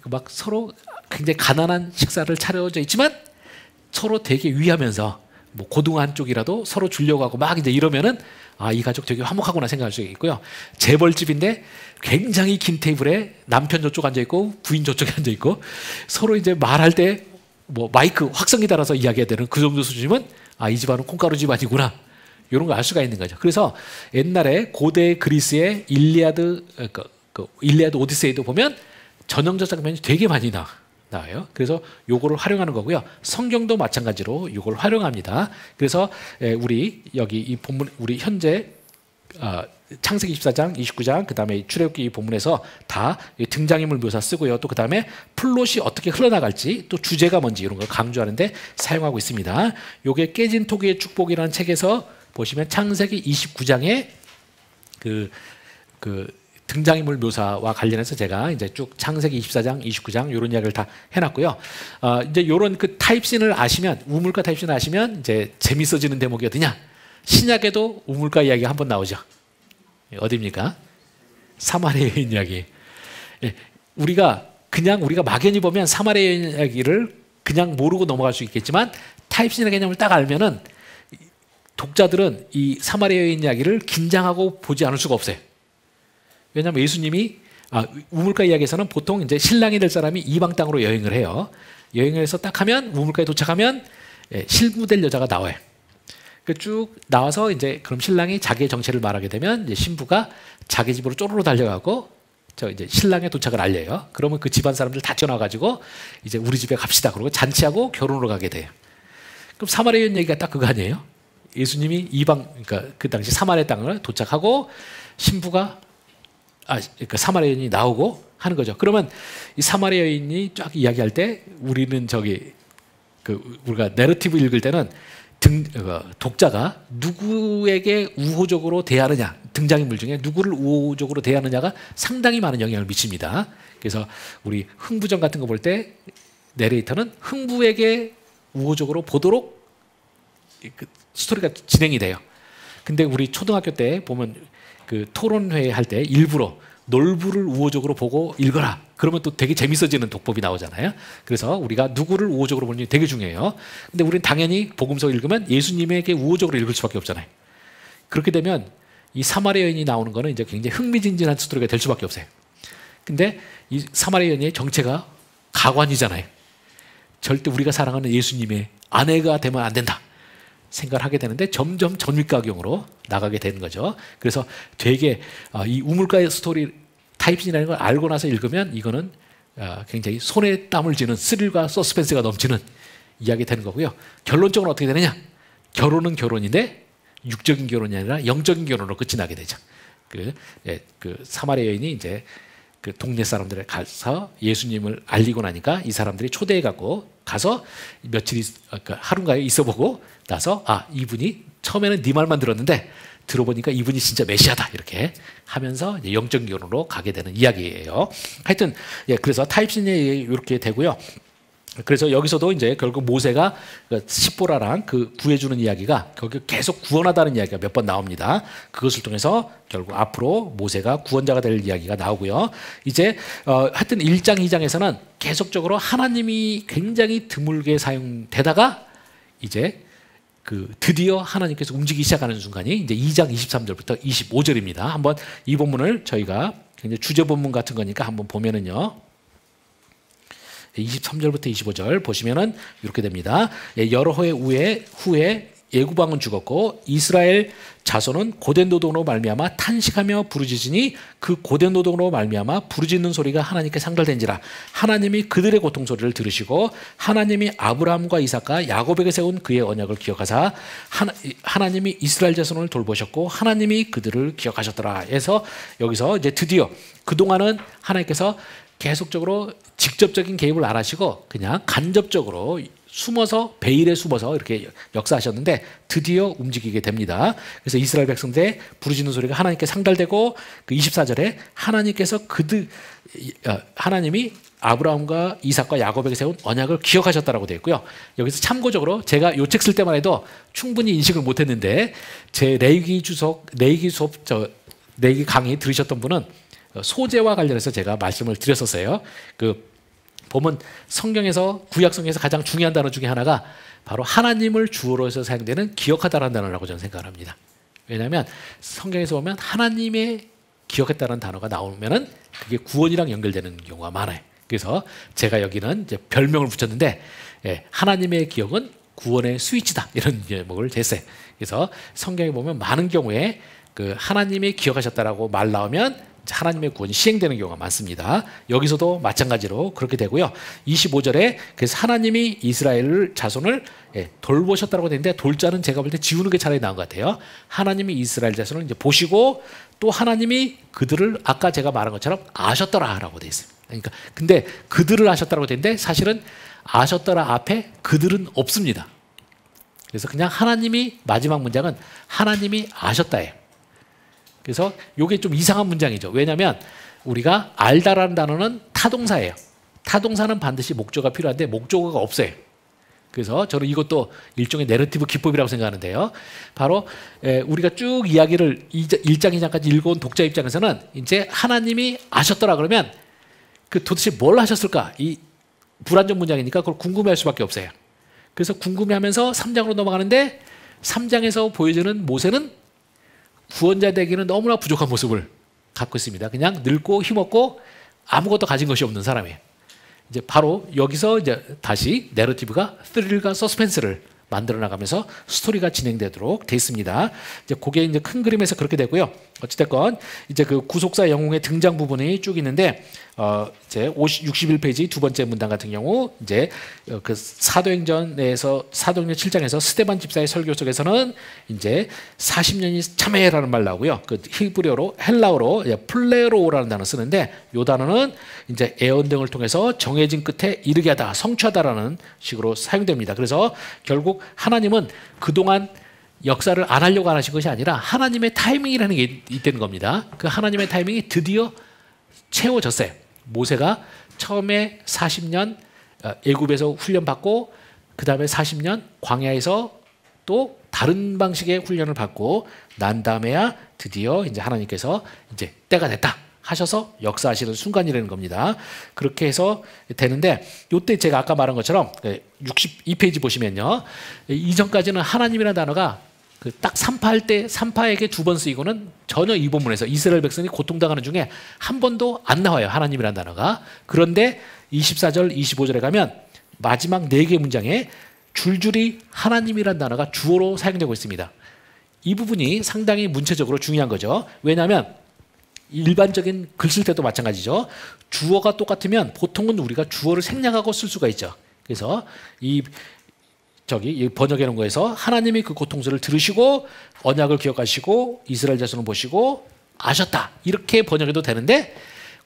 막 서로 굉장히 가난한 식사를 차려져 있지만 서로 되게 위하면서 뭐 고등어 한 쪽이라도 서로 주려고 하고 막 이제 이러면은 이 가족 되게 화목하구나 생각할 수 있고요. 재벌집인데 굉장히 긴 테이블에 남편 저쪽 앉아 있고 부인 저쪽에 앉아 있고 서로 이제 말할 때 뭐 마이크 확성기 달아서 이야기해야 되는 그 정도 수준이면 이 집안은 콩가루 집안이구나. 이런 걸 알 수가 있는 거죠. 그래서 옛날에 고대 그리스의 일리아드 오디세이도 보면 전형적 장면이 되게 많이 나와요. 그래서 요거를 활용하는 거고요. 성경도 마찬가지로 요걸 활용합니다. 그래서 우리 여기 이 본문 우리 현재 창세기 24장, 29장, 그다음에 출애굽기 이 본문에서 다 등장인물 묘사 쓰고요. 또 그다음에 플롯이 어떻게 흘러나갈지, 또 주제가 뭔지 이런 걸 강조하는데 사용하고 있습니다. 요게 깨진 토기의 축복이라는 책에서 보시면 창세기 29장에 그 등장인물 묘사와 관련해서 제가 이제 쭉 창세기 24장, 29장 이런 이야기를 다 해놨고요. 이제 이런 그 타입신을 아시면, 우물가 타입신을 아시면 이제 재밌어지는 대목이 어디냐? 신약에도 우물가 이야기가 한번 나오죠. 어디입니까? 사마리아 여인 이야기. 우리가 그냥 우리가 막연히 보면 사마리아 이야기를 그냥 모르고 넘어갈 수 있겠지만 타입신의 개념을 딱 알면은 독자들은 이 사마리아 여인 이야기를 긴장하고 보지 않을 수가 없어요. 왜냐하면 예수님이 우물가 이야기에서는 보통 이제 신랑이 될 사람이 이방 땅으로 여행을 해요. 여행을 해서 딱 하면 우물가에 도착하면 신부될 여자가 나와요. 쭉 나와서 이제 그럼 신랑이 자기의 정체를 말하게 되면 이제 신부가 자기 집으로 쪼르르 달려가고 이제 신랑의 도착을 알려요. 그러면 그 집안 사람들 다 튀어나와가지고 이제 우리 집에 갑시다. 그러고 잔치하고 결혼으로 가게 돼요. 그럼 사마리아 여인 얘기가 딱 그거 아니에요? 예수님이 그러니까 그 당시 사마리아 땅을 도착하고 신부가 그러니까 사마리아 여인이 나오고 하는 거죠. 그러면 이 사마리아 여인이 쫙 이야기할 때 우리는 우리가 내러티브 읽을 때는 독자가 누구에게 우호적으로 대하느냐, 등장인물 중에 누구를 우호적으로 대하느냐가 상당히 많은 영향을 미칩니다. 그래서 우리 흥부전 같은 거 볼 때 내레이터는 흥부에게 우호적으로 보도록 스토리가 진행이 돼요. 근데 우리 초등학교 때 보면 그 토론회 할 때 일부러 놀부를 우호적으로 보고 읽어라. 그러면 또 되게 재밌어지는 독법이 나오잖아요. 그래서 우리가 누구를 우호적으로 보는 게 되게 중요해요. 근데 우리는 당연히 복음서 읽으면 예수님에게 우호적으로 읽을 수밖에 없잖아요. 그렇게 되면 이 사마리아 여인이 나오는 거는 이제 굉장히 흥미진진한 스토리가 될 수밖에 없어요. 근데 이 사마리아 여인의 정체가 가관이잖아요. 절대 우리가 사랑하는 예수님의 아내가 되면 안 된다 생각을 하게 되는데 점점 전윗가경으로 나가게 되는 거죠. 그래서 되게 이 우물가의 스토리 타입신이라는 걸 알고 나서 읽으면 이거는 굉장히 손에 땀을 쥐는 스릴과 서스펜스가 넘치는 이야기 되는 거고요. 결론적으로 어떻게 되느냐? 결혼은 결혼인데 육적인 결혼이 아니라 영적인 결혼으로 끝이 나게 되죠. 그 사마리아 여인이 이제 그 동네 사람들에 가서 예수님을 알리고 나니까 이 사람들이 초대해 갖고 가서 며칠 하루인가에 있어보고 나서 이분이 처음에는 네 말만 들었는데 들어보니까 이분이 진짜 메시아다 이렇게 하면서 이제 영적 결혼으로 가게 되는 이야기예요. 하여튼 그래서 타입신이 이렇게 되고요. 그래서 여기서도 이제 결국 모세가 십보라랑 그 구해주는 이야기가 거기 계속 구원하다는 이야기가 몇 번 나옵니다. 그것을 통해서 결국 앞으로 모세가 구원자가 될 이야기가 나오고요. 이제 하여튼 1장, 2장에서는 계속적으로 하나님이 굉장히 드물게 사용되다가 이제 드디어 하나님께서 움직이기 시작하는 순간이 이제 2장 23절부터 25절입니다. 한번 이 본문을 저희가 굉장히 주제 본문 같은 거니까 한번 보면은요. 23절부터 25절 보시면은 이렇게 됩니다. 여러 해의 후에 예구방은 죽었고 이스라엘 자손은 고된 노동으로 말미암아 탄식하며 부르짖으니 그 고된 노동으로 말미암아 부르짖는 소리가 하나님께 상달된지라. 하나님이 그들의 고통 소리를 들으시고 하나님이 아브라함과 이삭과 야곱에게 세운 그의 언약을 기억하사 하나님이 이스라엘 자손을 돌보셨고 하나님이 그들을 기억하셨더라 해서 여기서 이제 드디어 그동안은 하나님께서 계속적으로 직접적인 개입을 안 하시고 그냥 간접적으로 숨어서 베일에 숨어서 이렇게 역사하셨는데 드디어 움직이게 됩니다. 그래서 이스라엘 백성들의 부르짖는 소리가 하나님께 상달되고 그 24절에 하나님이 아브라함과 이삭과 야곱에게 세운 언약을 기억하셨다라고 되어 있고요. 여기서 참고적으로 제가 이 책 쓸 때만 해도 충분히 인식을 못했는데 제 레위기 강의 들으셨던 분은 소재와 관련해서 제가 말씀을 드렸었어요. 보면 성경에서 구약 성경에서 가장 중요한 단어 중에 하나가 바로 하나님을 주어로 해서 사용되는 기억하다라는 단어라고 저는 생각을 합니다. 왜냐하면 성경에서 보면 하나님의 기억했다는 단어가 나오면은 그게 구원이랑 연결되는 경우가 많아요. 그래서 제가 여기는 이제 별명을 붙였는데 하나님의 기억은 구원의 스위치다 이런 제목을 댔어요. 그래서 성경에 보면 많은 경우에 하나님이 기억하셨다라고 말 나오면 하나님의 구원이 시행되는 경우가 많습니다. 여기서도 마찬가지로 그렇게 되고요. 25절에 그래서 하나님이 이스라엘 자손을 돌보셨다고 되는데 돌자는 제가 볼 때 지우는 게 차라리 나은 것 같아요. 하나님이 이스라엘 자손을 이제 보시고 또 하나님이 그들을 아까 제가 말한 것처럼 아셨더라라고 되어 있습니다. 그러니까 근데 그들을 아셨다고 되는데 사실은 아셨더라 앞에 그들은 없습니다. 그래서 그냥 하나님이 마지막 문장은 하나님이 아셨다예요. 그래서 이게 좀 이상한 문장이죠. 왜냐하면 우리가 알다라는 단어는 타동사예요. 타동사는 반드시 목적어가 필요한데 목적어가 없어요. 그래서 저는 이것도 일종의 내러티브 기법이라고 생각하는데요. 바로 우리가 쭉 이야기를 1장, 2장까지 읽어온 독자 입장에서는 이제 하나님이 아셨더라 그러면 그 도대체 뭘 하셨을까? 이 불완전 문장이니까 그걸 궁금해할 수밖에 없어요. 그래서 궁금해하면서 3장으로 넘어가는데 3장에서 보여주는 모세는 구원자 되기는 너무나 부족한 모습을 갖고 있습니다. 그냥 늙고 힘없고 아무것도 가진 것이 없는 사람이에요. 이제 바로 여기서 이제 다시 내러티브가 스릴과 서스펜스를 만들어 나가면서 스토리가 진행되도록 돼 있습니다. 이제 그게 이제 큰 그림에서 그렇게 되고요. 어찌됐건 이제 그 구속사 영웅의 등장 부분이 쭉 있는데 이제 61페이지 두 번째 문단 같은 경우 이제 그 사도행전에서 사도행전 7장에서 스데반 집사의 설교 속에서는 이제 40년이 참회라는 말 나오고요. 그 히브리어로 헬라어로 플레로라는 단어 쓰는데 이 단어는 이제 애언 등을 통해서 정해진 끝에 이르게 하다, 성취하다라는 식으로 사용됩니다. 그래서 결국 하나님은 그동안 역사를 안 하려고 안 하신 것이 아니라 하나님의 타이밍이라는 게 있다는 겁니다. 그 하나님의 타이밍이 드디어 채워졌어요. 모세가 처음에 40년 애굽에서 훈련받고 그 다음에 40년 광야에서 또 다른 방식의 훈련을 받고 난 다음에야 드디어 이제 하나님께서 이제 때가 됐다 하셔서 역사하시는 순간이라는 겁니다. 그렇게 해서 되는데 이때 제가 아까 말한 것처럼 62페이지 보시면요. 이전까지는 하나님이라는 단어가 그 딱 산파할 때 산파에게 두 번 쓰이고는 전혀 이 본문에서 이스라엘 백성이 고통당하는 중에 한 번도 안 나와요. 하나님이라는 단어가. 그런데 24절 25절에 가면 마지막 4개 문장에 줄줄이 하나님이라는 단어가 주어로 사용되고 있습니다. 이 부분이 상당히 문체적으로 중요한 거죠. 왜냐하면 일반적인 글 쓸 때도 마찬가지죠. 주어가 똑같으면 보통은 우리가 주어를 생략하고 쓸 수가 있죠. 그래서 이 번역해 놓은 거에서 하나님이 그 고통스를 들으시고 언약을 기억하시고 이스라엘 자손을 보시고 아셨다 이렇게 번역해도 되는데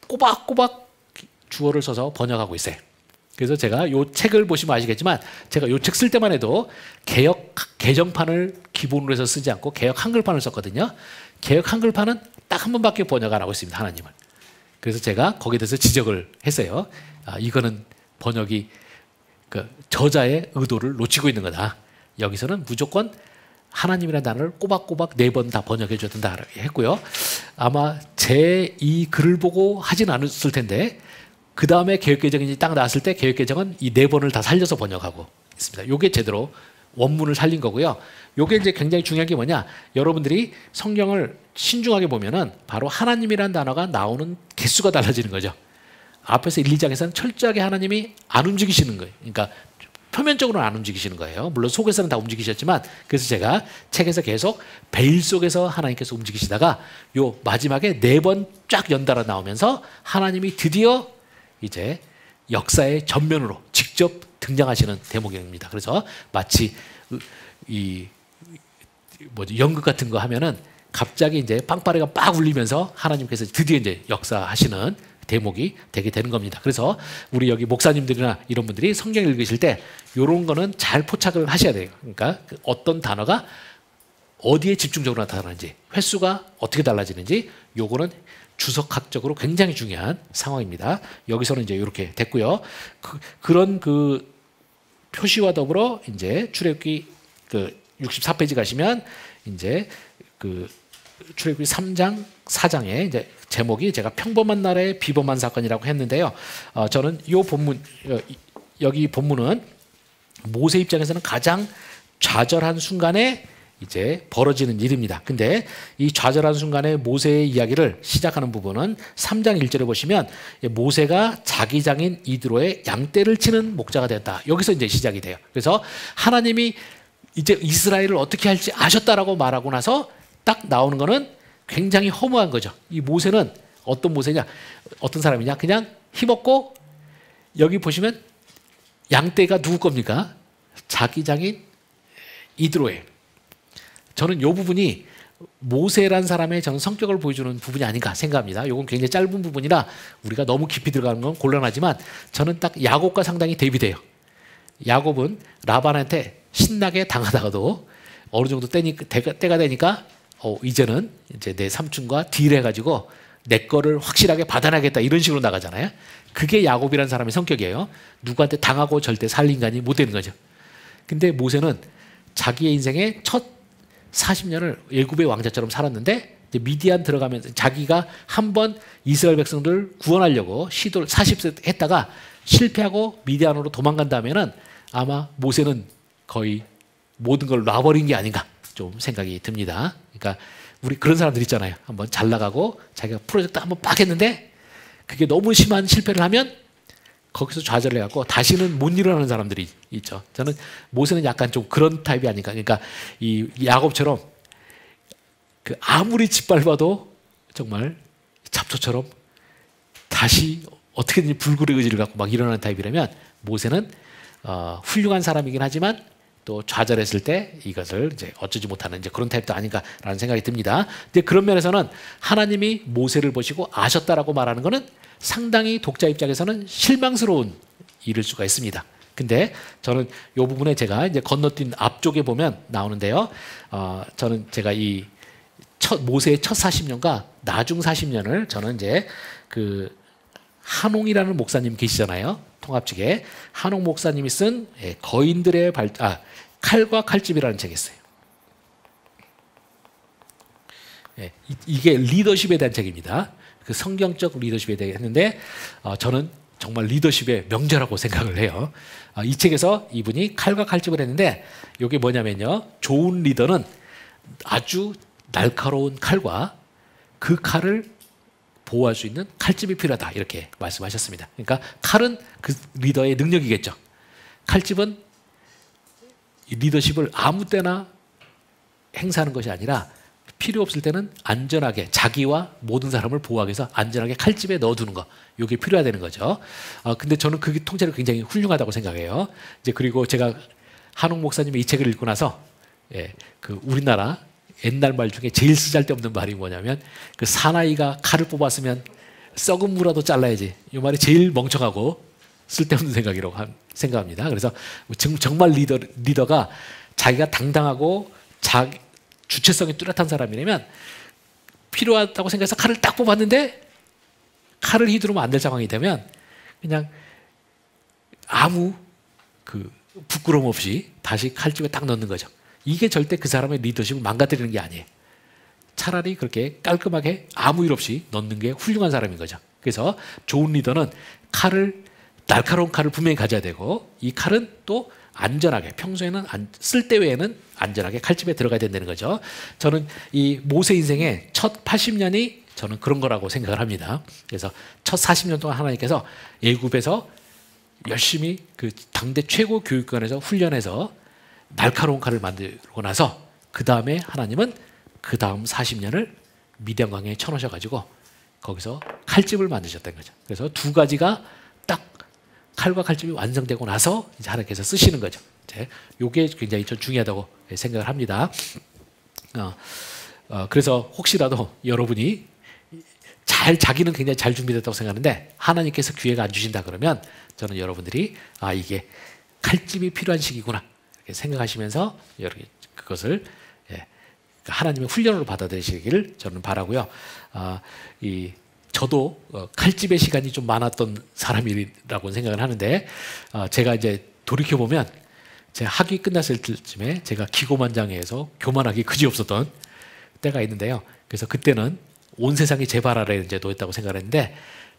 꼬박꼬박 주어를 써서 번역하고 있어요. 그래서 제가 이 책을 보시면 아시겠지만 제가 이 책 쓸 때만 해도 개역 개정판을 기본으로 해서 쓰지 않고 개역 한글판을 썼거든요. 개역 한글판은 딱 한 번밖에 번역 안 하고 있습니다. 하나님을. 그래서 제가 거기에 대해서 지적을 했어요. 이거는 번역이 그 저자의 의도를 놓치고 있는 거다. 여기서는 무조건 하나님이라는 단어를 꼬박꼬박 4번 다 번역해 줘야 된다 했고요. 아마 제 이 글을 보고 하진 않았을 텐데 그 다음에 개역개정이 딱 나왔을 때 개역개정은 이 4번을 다 살려서 번역하고 있습니다. 이게 제대로 원문을 살린 거고요. 이게 이제 굉장히 중요한 게 뭐냐? 여러분들이 성경을 신중하게 보면은 바로 하나님이라는 단어가 나오는 개수가 달라지는 거죠. 앞에서 1, 2장에서는 철저하게 하나님이 안 움직이시는 거예요. 그러니까 표면적으로는 안 움직이시는 거예요. 물론 속에서는 다 움직이셨지만 그래서 제가 책에서 계속 베일 속에서 하나님께서 움직이시다가 요 마지막에 4번 쫙 연달아 나오면서 하나님이 드디어 이제 역사의 전면으로 직접 등장하시는 대목입니다. 그래서 마치 연극 같은 거 하면은 갑자기 이제 빵빠레가 빡 울리면서 하나님께서 드디어 이제 역사하시는 대목이 되게 되는 겁니다. 그래서 우리 여기 목사님들이나 이런 분들이 성경 읽으실 때 이런 거는 잘 포착을 하셔야 돼요. 그러니까 어떤 단어가 어디에 집중적으로 나타나는지, 횟수가 어떻게 달라지는지 요거는 주석학적으로 굉장히 중요한 상황입니다. 여기서는 이제 이렇게 됐고요. 그런 그 표시와 더불어 이제 출애굽기 그 64페이지 가시면 이제 그 출애굽기 3장 4장에 이제 제목이 제가 평범한 날의 비범한 사건이라고 했는데요. 저는 이 본문 여기 본문은 모세 입장에서는 가장 좌절한 순간에 이제 벌어지는 일입니다. 근데 이 좌절한 순간에 모세의 이야기를 시작하는 부분은 3장 1절에 보시면 모세가 자기 장인 이드로의 양떼를 치는 목자가 됐다. 여기서 이제 시작이 돼요. 그래서 하나님이 이제 이스라엘을 어떻게 할지 아셨다라고 말하고 나서 딱 나오는 거는 굉장히 허무한 거죠. 이 모세는 어떤 모세냐? 어떤 사람이냐? 그냥 힘없고 여기 보시면 양떼가 누구 겁니까? 자기 장인 이드로예요. 저는 이 부분이 모세란 사람의 저는 성격을 보여주는 부분이 아닌가 생각합니다. 이건 굉장히 짧은 부분이라 우리가 너무 깊이 들어가는 건 곤란하지만 저는 딱 야곱과 상당히 대비돼요. 야곱은 라반한테 신나게 당하다가도 어느 정도 때가 되니까 이제는 이제 내 삼촌과 딜해가지고 내 거를 확실하게 받아내겠다 이런 식으로 나가잖아요. 그게 야곱이라는 사람의 성격이에요. 누구한테 당하고 절대 살 인간이 못 되는 거죠. 근데 모세는 자기의 인생의 첫 40년을 애굽의 왕자처럼 살았는데 이제 미디안 들어가면서 자기가 한번 이스라엘 백성들 구원하려고 시도를 40세 했다가 실패하고 미디안으로 도망간 다음에는 아마 모세는 거의 모든 걸 놔버린 게 아닌가 좀 생각이 듭니다. 그러니까 우리 그런 사람들 있잖아요. 한번 잘 나가고 자기가 프로젝트 한번 빡 했는데 그게 너무 심한 실패를 하면 거기서 좌절해갖고 다시는 못 일어나는 사람들이 있죠. 저는 모세는 약간 좀 그런 타입이 아닌가. 그러니까 이 야곱처럼 그 아무리 짓밟아도 정말 잡초처럼 다시 어떻게든지 불굴의 의지를 갖고 막 일어나는 타입이라면 모세는 훌륭한 사람이긴 하지만 또 좌절했을 때 이것을 이제 어쩌지 못하는 이제 그런 타입도 아닌가라는 생각이 듭니다. 근데 그런 면에서는 하나님이 모세를 보시고 아셨다라고 말하는 것은 상당히 독자 입장에서는 실망스러운 일일 수가 있습니다. 근데 저는 이 부분에 제가 이제 건너뛴 앞쪽에 보면 나오는데요. 저는 제가 이 모세의 첫 40년과 나중 40년을 저는 이제 그 한홍이라는 목사님 계시잖아요. 통합 측에 한홍 목사님이 쓴 거인들의 칼과 칼집이라는 책이 있어요. 이게 리더십에 대한 책입니다. 그 성경적 리더십에 대해 했는데 저는 정말 리더십의 명제라고 생각을 해요. 이 책에서 이분이 칼과 칼집을 했는데 이게 뭐냐면요. 좋은 리더는 아주 날카로운 칼과 그 칼을 보호할 수 있는 칼집이 필요하다 이렇게 말씀하셨습니다. 그러니까 칼은 그 리더의 능력이겠죠. 칼집은 이 리더십을 아무 때나 행사하는 것이 아니라 필요 없을 때는 안전하게 자기와 모든 사람을 보호하기 위해서 안전하게 칼집에 넣어두는 거 이게 필요하다는 거죠. 근데 저는 그게 통째로 굉장히 훌륭하다고 생각해요. 이제 그리고 제가 한옥 목사님의 이 책을 읽고 나서 그 우리나라 옛날 말 중에 제일 쓰잘데없는 말이 뭐냐면 그 사나이가 칼을 뽑았으면 썩은 무라도 잘라야지. 이 말이 제일 멍청하고 쓸데없는 생각이라고 생각합니다. 그래서 정말 리더가 자기가 당당하고 주체성이 뚜렷한 사람이라면 필요하다고 생각해서 칼을 딱 뽑았는데 칼을 휘두르면 안 될 상황이 되면 그냥 아무 그 부끄러움 없이 다시 칼집에 딱 넣는 거죠. 이게 절대 그 사람의 리더십을 망가뜨리는 게 아니에요. 차라리 그렇게 깔끔하게 아무 일 없이 넣는 게 훌륭한 사람인 거죠. 그래서 좋은 리더는 날카로운 칼을 분명히 가져야 되고 이 칼은 또 안전하게 평소에는 쓸 때 외에는 안전하게 칼집에 들어가야 된다는 거죠. 저는 이 모세 인생의 첫 80년이 저는 그런 거라고 생각을 합니다. 그래서 첫 40년 동안 하나님께서 애굽에서 열심히 그 당대 최고 교육관에서 훈련해서 날카로운 칼을 만들고 나서 그 다음에 하나님은 그 다음 40년을 미디안 광야에 쳐놓으셔가지고 거기서 칼집을 만드셨다는 거죠. 그래서 두 가지가 딱 칼과 칼집이 완성되고 나서 이제 하나님께서 쓰시는 거죠. 이게 굉장히 좀 중요하다고 생각을 합니다. 그래서 혹시라도 여러분이 자기는 굉장히 잘 준비됐다고 생각하는데 하나님께서 기회가 안 주신다 그러면 저는 여러분들이 이게 칼집이 필요한 시기구나 이렇게 생각하시면서 그것을 하나님의 훈련으로 받아들이시기를 저는 바라고요. 저도 칼집의 시간이 좀 많았던 사람이라고 생각을 하는데 제가 이제 돌이켜 보면 제 학위 끝났을 때쯤에 제가 기고만장해서 교만하기 그지없었던 때가 있는데요. 그래서 그때는 온 세상이 제 발 아래에 이제 놓였다고 생각을 했는데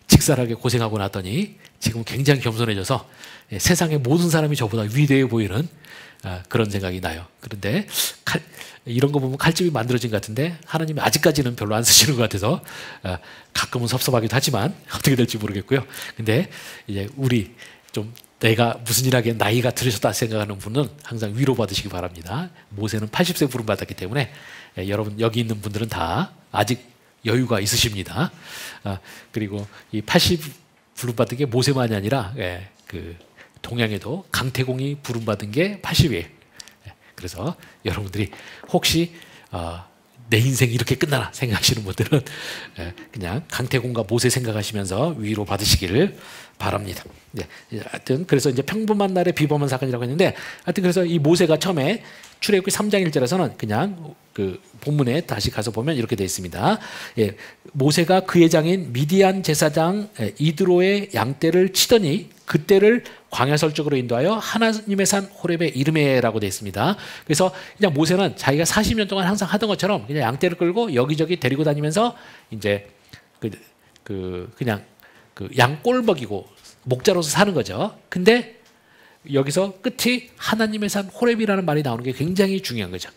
직살하게 고생하고 났더니 지금 굉장히 겸손해져서 세상의 모든 사람이 저보다 위대해 보이는 그런 생각이 나요. 그런데 이런 거 보면 칼집이 만들어진 것 같은데 하나님이 아직까지는 별로 안 쓰시는 것 같아서 가끔은 섭섭하기도 하지만 어떻게 될지 모르겠고요. 근데 이제 우리 좀 내가 무슨 일 하기에 나이가 들으셨다 생각하는 분은 항상 위로받으시기 바랍니다. 모세는 80세 부름받았기 때문에 여러분 여기 있는 분들은 다 아직 여유가 있으십니다. 그리고 이 80 부름받은 게 모세만이 아니라 그 동양에도 강태공이 부름받은 게 80이에요. 그래서 여러분들이 혹시 내 인생이 이렇게 끝나나 생각하시는 분들은 그냥 강태공과 모세 생각하시면서 위로 받으시기를 바랍니다. 하여튼 그래서 이제 평범한 날의 비범한 사건이라고 했는데 하여튼 그래서 이 모세가 처음에 출애굽기 3장 1절에서는 그냥 그 본문에 다시 가서 보면 이렇게 되어 있습니다. 예, 모세가 그의 장인 미디안 제사장 이드로의 양떼를 치더니 그때를 광야 설적으로 인도하여 하나님의 산 호렙에 이르매라고 되어 있습니다. 그래서 그냥 모세는 자기가 40년 동안 항상 하던 것처럼 그냥 양떼를 끌고 여기저기 데리고 다니면서 이제 그냥 그 양꼴 먹이고 목자로서 사는 거죠. 근데 여기서 끝이 하나님의 산 호렙이라는 말이 나오는 게 굉장히 중요한 거죠.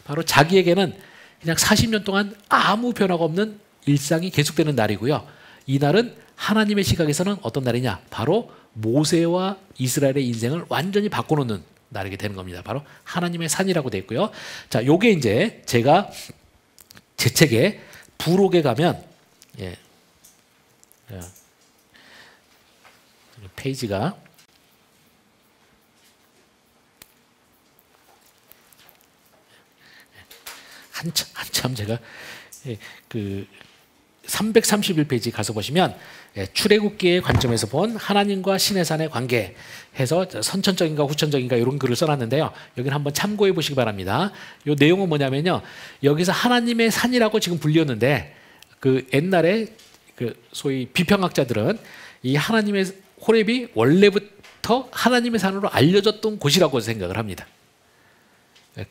바로 자기에게는 그냥 40년 동안 아무 변화가 없는 일상이 계속되는 날이고요. 이 날은 하나님의 시각에서는 어떤 날이냐? 바로 모세와 이스라엘의 인생을 완전히 바꿔놓는 날이게 되는 겁니다. 바로 하나님의 산이라고 되어 있고요. 자, 요게 이제 제가 제 책에 부록에 가면 페이지가 한참 제가 그 331페이지 가서 보시면 출애굽기의 관점에서 본 하나님과 신의 산의 관계 해서 선천적인가 후천적인가 이런 글을 써놨는데요. 여기는 한번 참고해 보시기 바랍니다. 이 내용은 뭐냐면요. 여기서 하나님의 산이라고 지금 불렸는데 그 옛날에 그 소위 비평학자들은 이 하나님의 호렙이 원래부터 하나님의 산으로 알려졌던 곳이라고 생각을 합니다.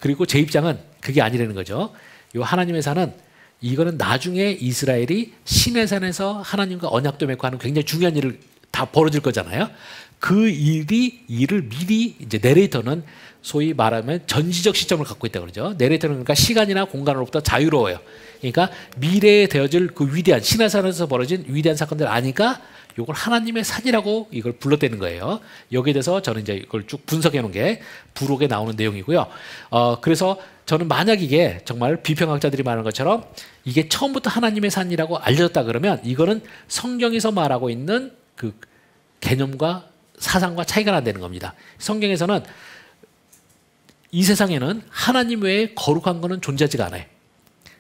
그리고 제 입장은 그게 아니라는 거죠. 이 하나님의 산은 이거는 나중에 이스라엘이 신의 산에서 하나님과 언약도 맺고 하는 굉장히 중요한 일을 다 벌어질 거잖아요. 그 일을 미리 이제 내레이터는 소위 말하면 전지적 시점을 갖고 있다 그러죠. 내레이터는 그러니까 시간이나 공간으로부터 자유로워요. 그러니까 미래에 되어질 그 위대한 신의 산에서 벌어진 위대한 사건들 아니까 이걸 하나님의 산이라고 이걸 불렀대는 거예요. 여기에 대해서 저는 이제 이걸 쭉 분석해 놓은 게 부록에 나오는 내용이고요. 그래서 저는 만약 이게 정말 비평학자들이 말하는 것처럼 이게 처음부터 하나님의 산이라고 알려졌다 그러면 이거는 성경에서 말하고 있는 그 개념과 사상과 차이가 난다는 겁니다. 성경에서는 이 세상에는 하나님 외에 거룩한 것은 존재하지가 않아요.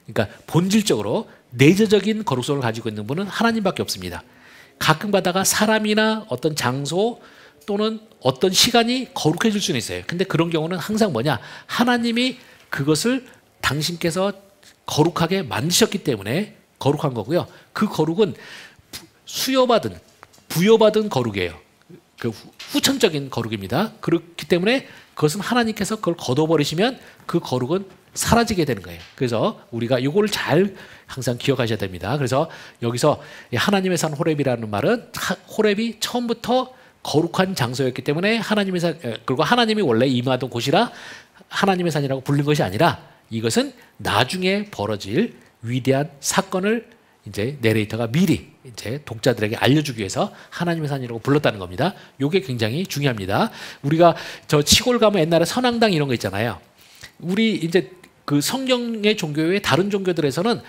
그러니까 본질적으로 내재적인 거룩성을 가지고 있는 분은 하나님밖에 없습니다. 가끔 가다가 사람이나 어떤 장소 또는 어떤 시간이 거룩해질 수는 있어요. 근데 그런 경우는 항상 뭐냐? 하나님이 그것을 당신께서 거룩하게 만드셨기 때문에 거룩한 거고요. 그 거룩은 부여받은 거룩이에요. 그 후천적인 거룩입니다. 그렇기 때문에 그것은 하나님께서 그걸 걷어버리시면 그 거룩은 사라지게 되는 거예요. 그래서 우리가 이걸 잘 항상 기억하셔야 됩니다. 그래서 여기서 하나님의 산 호렙이라는 말은 호렙이 처음부터 거룩한 장소였기 때문에 하나님의 산, 그리고 하나님이 원래 임하던 곳이라 하나님의 산이라고 부른 것이 아니라 이것은 나중에 벌어질 위대한 사건을 이제 내레이터가 미리 이제 독자들에게 알려주기 위해서 하나님의 산이라고 불렀다는 겁니다. 이게 굉장히 중요합니다. 우리가 저 시골 가면 옛날에 선앙당 이런 거 있잖아요. 우리 이제 그 성경의 종교 외에 다른 종교들에서는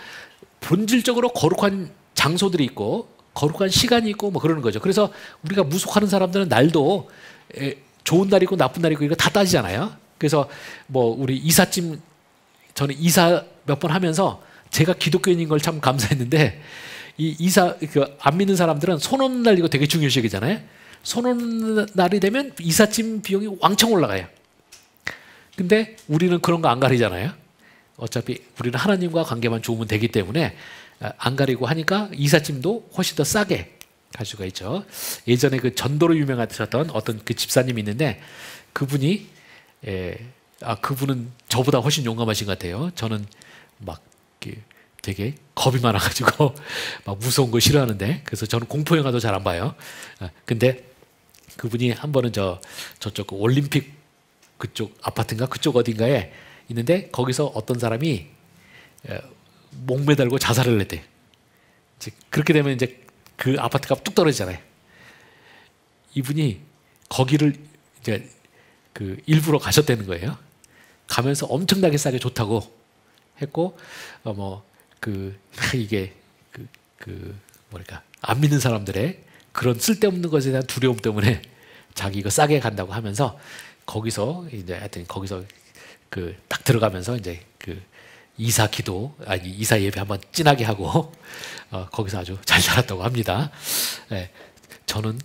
본질적으로 거룩한 장소들이 있고 거룩한 시간이 있고 뭐 그러는 거죠. 그래서 우리가 무속하는 사람들은 날도 좋은 날이고 나쁜 날이고 이거 다 따지잖아요. 그래서 뭐 우리 이삿짐 저는 이사 몇 번 하면서 제가 기독교인인 걸 참 감사했는데 이 이사 안 믿는 사람들은 손 없는 날 이거 되게 중요시 여기잖아요. 손 없는 날이 되면 이삿짐 비용이 왕창 올라가요. 근데 우리는 그런 거 안 가리잖아요. 어차피 우리는 하나님과 관계만 좋으면 되기 때문에 안 가리고 하니까 이삿짐도 훨씬 더 싸게 갈 수가 있죠. 예전에 그 전도로 유명하셨던 어떤 그 집사님이 있는데 그분이 그분은 저보다 훨씬 용감하신 것 같아요. 저는 막 되게 겁이 많아가지고 막 무서운 거 싫어하는데 그래서 저는 공포 영화도 잘 안 봐요. 근데 그분이 한 번은 저쪽 그 올림픽 그쪽 아파트인가 그쪽 어딘가에 있는데 거기서 어떤 사람이 목매달고 자살을 했대. 그렇게 되면 이제 그 아파트가 뚝 떨어지잖아요. 이분이 거기를 이제 그 일부러 가셨다는 거예요. 가면서 엄청나게 싸게 좋다고 했고 이게 뭐랄까 안 믿는 사람들의 그런 쓸데없는 것에 대한 두려움 때문에 자기 이거 싸게 간다고 하면서 거기서 이제 하여튼 거기서 딱 들어가면서 이제 이사 예배 한번 진하게 하고 거기서 아주 잘 살았다고 합니다. 저는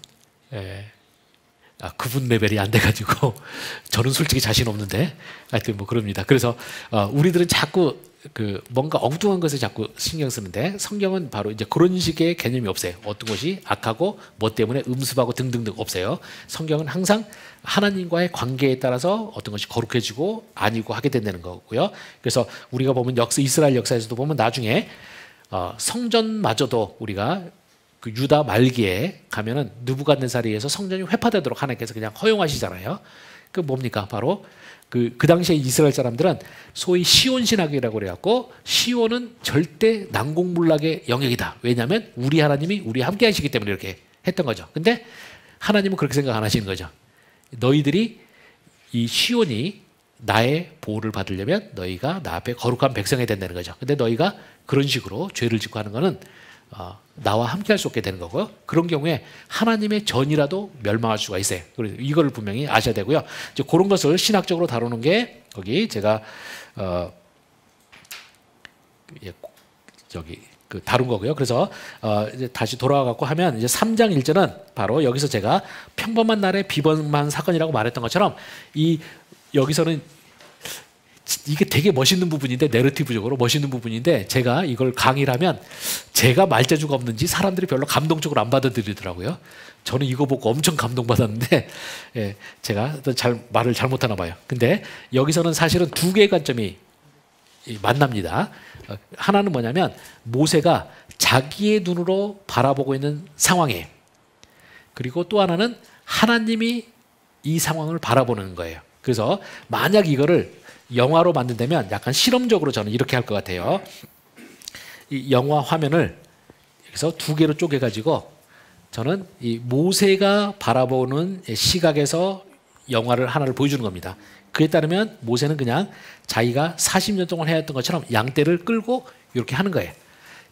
그분 레벨이 안 돼가지고 저는 솔직히 자신 없는데 하여튼 뭐 그럽니다. 그래서 우리들은 자꾸 그 뭔가 엉뚱한 것에 자꾸 신경 쓰는데 성경은 바로 이제 그런 식의 개념이 없어요. 어떤 것이 악하고 뭐 때문에 음습하고 등등등 없어요. 성경은 항상 하나님과의 관계에 따라서 어떤 것이 거룩해지고 아니고 하게 된다는 거고요. 그래서 우리가 보면 이스라엘 역사에서도 보면 나중에 성전마저도 우리가 그 유다 말기에 가면은 느부갓네살에서 성전이 회파되도록 하나님께서 그냥 허용하시잖아요. 그 뭡니까? 바로 그 당시에 이스라엘 사람들은 소위 시온 신학이라고 그래갖고 시온은 절대 난공불락의 영역이다. 왜냐하면 우리 하나님이 우리 함께 하시기 때문에 이렇게 했던 거죠. 근데 하나님은 그렇게 생각 안 하시는 거죠. 너희들이 이 시온이 나의 보호를 받으려면 너희가 나 앞에 거룩한 백성이 된다는 거죠. 근데 너희가 그런 식으로 죄를 짓고 하는 거는 나와 함께 할 수 없게 되는 거고요. 그런 경우에 하나님의 전이라도 멸망할 수가 있어요. 그래서 이걸 분명히 아셔야 되고요. 이제 그런 것을 신학적으로 다루는 게 거기 제가 저기 그 다룬 거고요. 그래서 이제 다시 돌아와 갖고 하면 이제 3장 1절은 바로 여기서 제가 평범한 날의 비범한 사건이라고 말했던 것처럼 여기서는 이게 되게 멋있는 부분인데 내러티브적으로 멋있는 부분인데 제가 이걸 강의를 하면 제가 말재주가 없는지 사람들이 별로 감동적으로 안 받아들이더라고요. 저는 이거 보고 엄청 감동받았는데 제가 말을 잘못하나 봐요. 근데 여기서는 사실은 두 개의 관점이 만납니다. 하나는 뭐냐면 모세가 자기의 눈으로 바라보고 있는 상황이에요. 그리고 또 하나는 하나님이 이 상황을 바라보는 거예요. 그래서 만약 이거를 영화로 만든다면 약간 실험적으로 저는 이렇게 할 것 같아요. 이 영화 화면을 여기서 두 개로 쪼개가지고 저는 이 모세가 바라보는 시각에서 영화를 하나를 보여주는 겁니다. 그에 따르면 모세는 그냥 자기가 40년 동안 해왔던 것처럼 양떼를 끌고 이렇게 하는 거예요.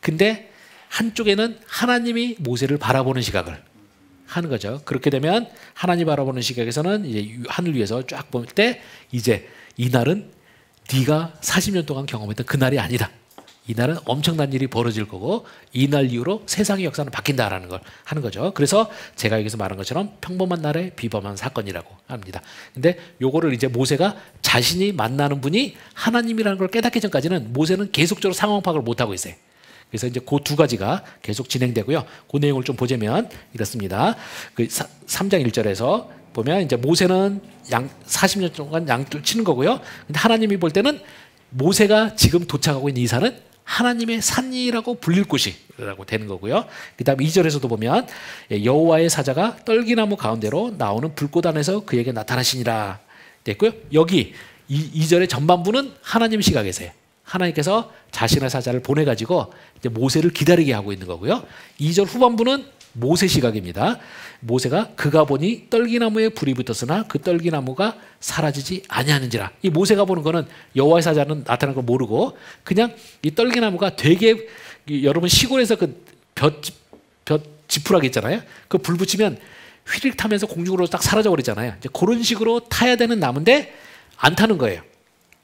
근데 한쪽에는 하나님이 모세를 바라보는 시각을 하는 거죠. 그렇게 되면 하나님 바라보는 시각에서는 이제 하늘 위에서 쫙 볼 때 이제 이날은 네가 40년 동안 경험했던 그날이 아니다. 이날은 엄청난 일이 벌어질 거고 이날 이후로 세상의 역사는 바뀐다라는 걸 하는 거죠. 그래서 제가 여기서 말한 것처럼 평범한 날의 비범한 사건이라고 합니다. 근데 요거를 이제 모세가 자신이 만나는 분이 하나님이라는 걸 깨닫기 전까지는 모세는 계속적으로 상황 파악을 못하고 있어요. 그래서 이제 그 두 가지가 계속 진행되고요. 그 내용을 좀 보자면 이렇습니다. 그 3장 1절에서 보면 이제 모세는 40년 동안 양들 치는 거고요. 근데 하나님이 볼 때는 모세가 지금 도착하고 있는 이 산은 하나님의 산이라고 불릴 곳이라고 되는 거고요. 그 다음 2절에서도 보면 여호와의 사자가 떨기나무 가운데로 나오는 불꽃 안에서 그에게 나타나시니라 됐고요. 여기 2절의 전반부는 하나님 시각에서요. 하나님께서 자신의 사자를 보내가지고 이제 모세를 기다리게 하고 있는 거고요. 2절 후반부는 모세 시각입니다. 모세가 그가 보니 떨기나무에 불이 붙었으나 그 떨기나무가 사라지지 아니하는지라. 이 모세가 보는 거는 여호와의 사자는 나타난 걸 모르고 그냥 이 떨기나무가 되게 여러분 시골에서 그 볕 지푸라기 있잖아요. 그 불 붙이면 휘릭 타면서 공중으로 딱 사라져 버리잖아요. 이제 그런 식으로 타야 되는 나무인데 안 타는 거예요.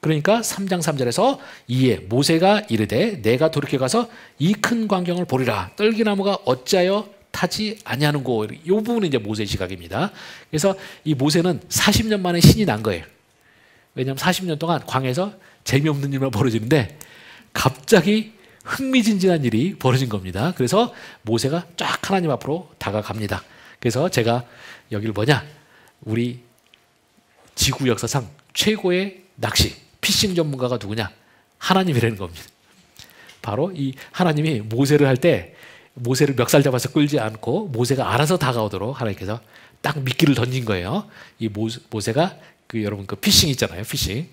그러니까 3장 3절에서 이에 모세가 이르되 내가 돌이켜 가서 이 큰 광경을 보리라. 떨기나무가 어찌하여 타지 아니하는고. 이 부분은 이제 모세의 시각입니다. 그래서 이 모세는 40년 만에 신이 난 거예요. 왜냐하면 40년 동안 광야에서 재미없는 일만 벌어지는데 갑자기 흥미진진한 일이 벌어진 겁니다. 그래서 모세가 쫙 하나님 앞으로 다가갑니다. 그래서 제가 여기를 뭐냐, 우리 지구 역사상 최고의 낚시 피싱 전문가가 누구냐, 하나님이라는 겁니다. 바로 이 하나님이 모세를 할 때 모세를 멱살 잡아서 끌지 않고 모세가 알아서 다가오도록 하나님께서 딱 미끼를 던진 거예요. 이 모세가 그 여러분 그 피싱 있잖아요, 피싱.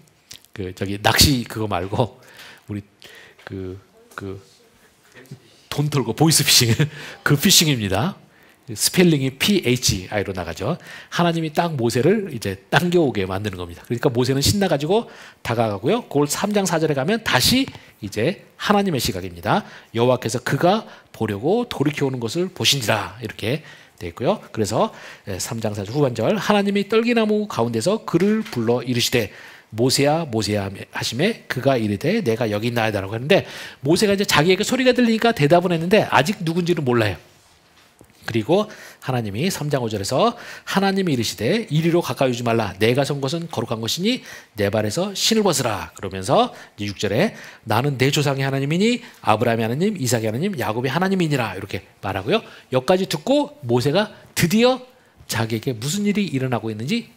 그 저기 낚시 그거 말고 우리 그 돈 털고 보이스 피싱 그 피싱입니다. 스펠링이 PHI로 나가죠. 하나님이 딱 모세를 이제 당겨오게 만드는 겁니다. 그러니까 모세는 신나가지고 다가가고요. 그걸 3장 4절에 가면 다시 이제 하나님의 시각입니다. 여호와께서 그가 보려고 돌이켜오는 것을 보신지라 이렇게 되어 있고요. 그래서 3장 4절 후반절 하나님이 떨기나무 가운데서 그를 불러 이르시되 모세야 모세야 하심에 그가 이르되 내가 여기 있나이다라고 하는데 모세가 이제 자기에게 소리가 들리니까 대답은 했는데 아직 누군지는 몰라요. 그리고 하나님이 3장 5절에서 하나님이 이르시되 이리로 가까이 오지 말라 내가 선 것은 거룩한 것이니 내 발에서 신을 벗으라. 그러면서 이제 6절에 나는 내 조상의 하나님이니 아브라함의 하나님 이삭의 하나님 야곱의 하나님이니라 이렇게 말하고요. 여기까지 듣고 모세가 드디어 자기에게 무슨 일이 일어나고 있는지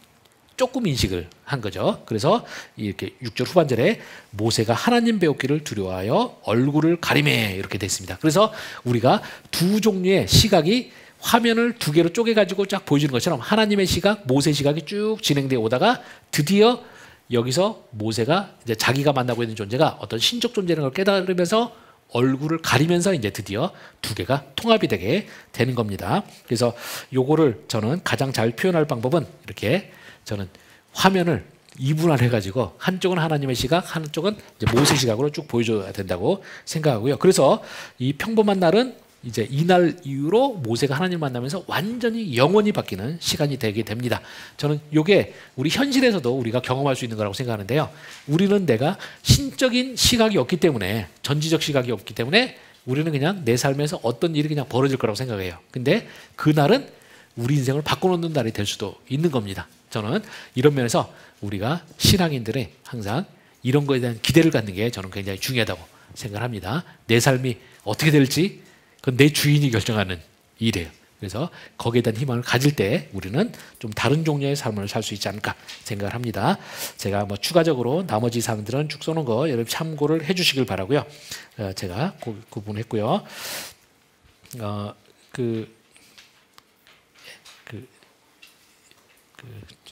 조금 인식을 한 거죠. 그래서 이렇게 6절 후반절에 모세가 하나님 배우기를 두려워하여 얼굴을 가리매 이렇게 됐습니다. 그래서 우리가 두 종류의 시각이 화면을 두 개로 쪼개가지고 쫙 보여주는 것처럼 하나님의 시각, 모세 시각이 쭉 진행되어 오다가 드디어 여기서 모세가 이제 자기가 만나고 있는 존재가 어떤 신적 존재라는 걸 깨달으면서 얼굴을 가리면서 이제 드디어 두 개가 통합이 되게 되는 겁니다. 그래서 요거를 저는 가장 잘 표현할 방법은 이렇게 저는 화면을 이분할해 가지고 한쪽은 하나님의 시각, 한쪽은 이제 모세 시각으로 쭉 보여줘야 된다고 생각하고요. 그래서 이 평범한 날은 이제 이날 이후로 모세가 하나님 만나면서 완전히 영원히 바뀌는 시간이 되게 됩니다. 저는 이게 우리 현실에서도 우리가 경험할 수 있는 거라고 생각하는데요. 우리는 내가 신적인 시각이 없기 때문에 전지적 시각이 없기 때문에 우리는 그냥 내 삶에서 어떤 일이 그냥 벌어질 거라고 생각해요. 근데 그날은 우리 인생을 바꿔놓는 날이 될 수도 있는 겁니다. 저는 이런 면에서 우리가 신앙인들의 항상 이런 거에 대한 기대를 갖는 게 저는 굉장히 중요하다고 생각합니다. 내 삶이 어떻게 될지 그건 내 주인이 결정하는 일이에요. 그래서 거기에 대한 희망을 가질 때 우리는 좀 다른 종류의 삶을 살 수 있지 않을까 생각을 합니다. 제가 뭐 추가적으로 나머지 사항들은 쭉 써놓은 거 여러분 참고를 해주시길 바라고요. 제가 구분했고요.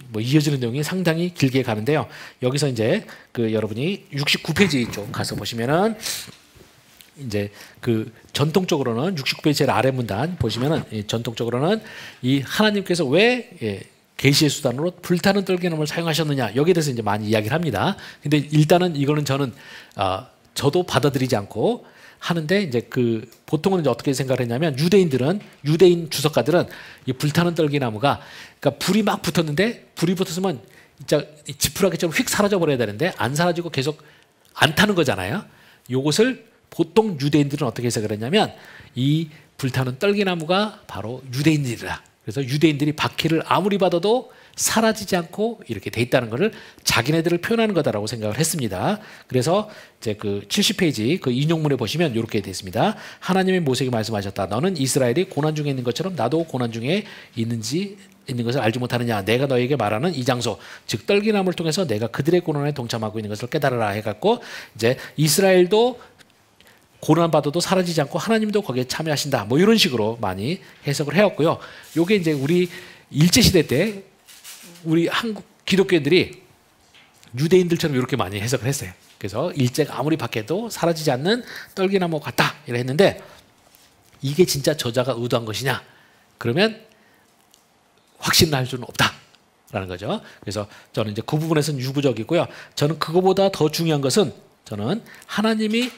뭐 이어지는 내용이 상당히 길게 가는데요. 여기서 이제 여러분이 69페이지 쪽 가서 보시면은 이제 전통적으로는 69페이지 아래 문단 보시면은 전통적으로는 이 하나님께서 왜 계시의 수단으로 불타는 떨기나무를 사용하셨느냐 여기에 대해서 이제 많이 이야기를 합니다. 근데 일단은 이거는 저는 저도 받아들이지 않고 하는데 이제 보통은 이제 어떻게 생각을 했냐면 유대인 주석가들은 이 불타는 떨기나무가 그러니까 불이 막 붙었는데 불이 붙었으면 진짜 지푸라기처럼 휙 사라져 버려야 되는데 안 사라지고 계속 안 타는 거잖아요. 요것을 보통 유대인들은 어떻게 해석을 했냐면 이 불타는 떨기나무가 바로 유대인들이라. 그래서 유대인들이 박해를 아무리 받아도 사라지지 않고 이렇게 돼 있다는 것을 자기네들을 표현하는 거다라고 생각을 했습니다. 그래서 이제 70페이지 인용문에 보시면 이렇게 되어 있습니다. 하나님이 모세에게 말씀하셨다. 너는 이스라엘이 고난 중에 있는 것처럼 나도 고난 중에 있는 것을 알지 못하느냐. 내가 너에게 말하는 이 장소 즉 떨기나무를 통해서 내가 그들의 고난에 동참하고 있는 것을 깨달으라 해갖고 이제 이스라엘도 고난받아도 사라지지 않고 하나님도 거기에 참여하신다. 뭐 이런 식으로 많이 해석을 해왔고요. 요게 이제 우리 일제시대 때 우리 한국 기독교인들이 유대인들처럼 이렇게 많이 해석을 했어요. 그래서 일제가 아무리 박해도 사라지지 않는 떨기나무 같다. 이래 했는데 이게 진짜 저자가 의도한 것이냐? 그러면 확신할 수는 없다라는 거죠. 그래서 저는 이제 그 부분에서는 유구적이고요. 저는 그거보다 더 중요한 것은 저는 하나님이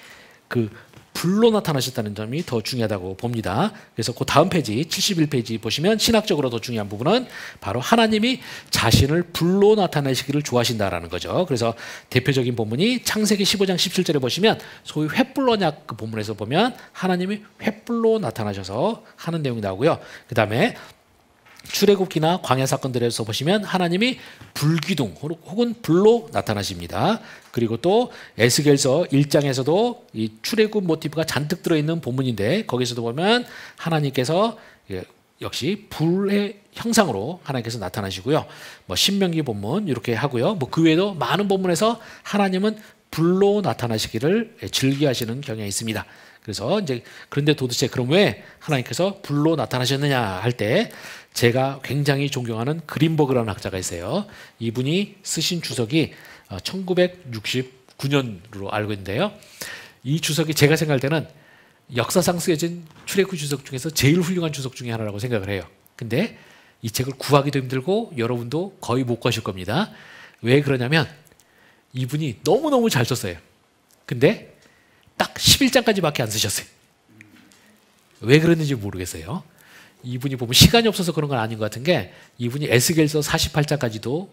불로 나타나셨다는 점이 더 중요하다고 봅니다. 그래서 그 다음 페이지 71페이지 보시면 신학적으로 더 중요한 부분은 바로 하나님이 자신을 불로 나타내시기를 좋아하신다라는 거죠. 그래서 대표적인 본문이 창세기 15장 17절에 보시면 소위 횃불 언약 본문에서 보면 하나님이 횃불로 나타나셔서 하는 내용이 나오고요. 그 다음에 출애굽기나 광야 사건들에서 보시면 하나님이 불기둥 혹은 불로 나타나십니다. 그리고 또 에스겔서 1장에서도 이 출애굽 모티브가 잔뜩 들어있는 본문인데 거기서도 보면 하나님께서 역시 불의 형상으로 하나님께서 나타나시고요. 뭐 신명기 본문 이렇게 하고요. 뭐 그 외에도 많은 본문에서 하나님은 불로 나타나시기를 즐겨하시는 경향이 있습니다. 그래서 이제 그런데 도대체 그럼 왜 하나님께서 불로 나타나셨느냐 할 때 제가 굉장히 존경하는 그린버그라는 학자가 있어요. 이분이 쓰신 주석이 1969년으로 알고 있는데요. 이 주석이 제가 생각할 때는 역사상 쓰여진 출애굽 주석 중에서 제일 훌륭한 주석 중에 하나라고 생각을 해요. 근데 이 책을 구하기도 힘들고 여러분도 거의 못 구하실 겁니다. 왜 그러냐면 이분이 너무너무 잘 썼어요. 근데 딱 11장까지밖에 안 쓰셨어요. 왜 그랬는지 모르겠어요. 이분이 보면 시간이 없어서 그런 건 아닌 것 같은 게 이분이 에스겔서 48장까지도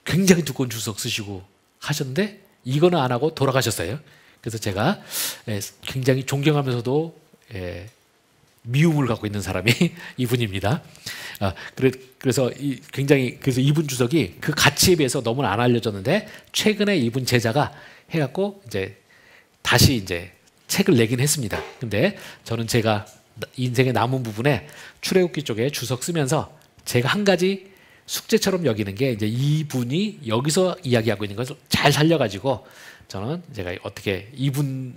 굉장히 두꺼운 주석 쓰시고 하셨는데 이거는 안 하고 돌아가셨어요. 그래서 제가 굉장히 존경하면서도 미움을 갖고 있는 사람이 이분입니다. 그래서 굉장히 그래서 이분 주석이 그 가치에 비해서 너무 안 알려졌는데 최근에 이분 제자가 해갖고 이제 다시 이제 책을 내긴 했습니다. 근데 저는 제가 인생의 남은 부분에 출애굽기 쪽에 주석 쓰면서 제가 한 가지 숙제처럼 여기는 게 이제 이분이 여기서 이야기하고 있는 것을 잘 살려가지고 저는 제가 어떻게 이분이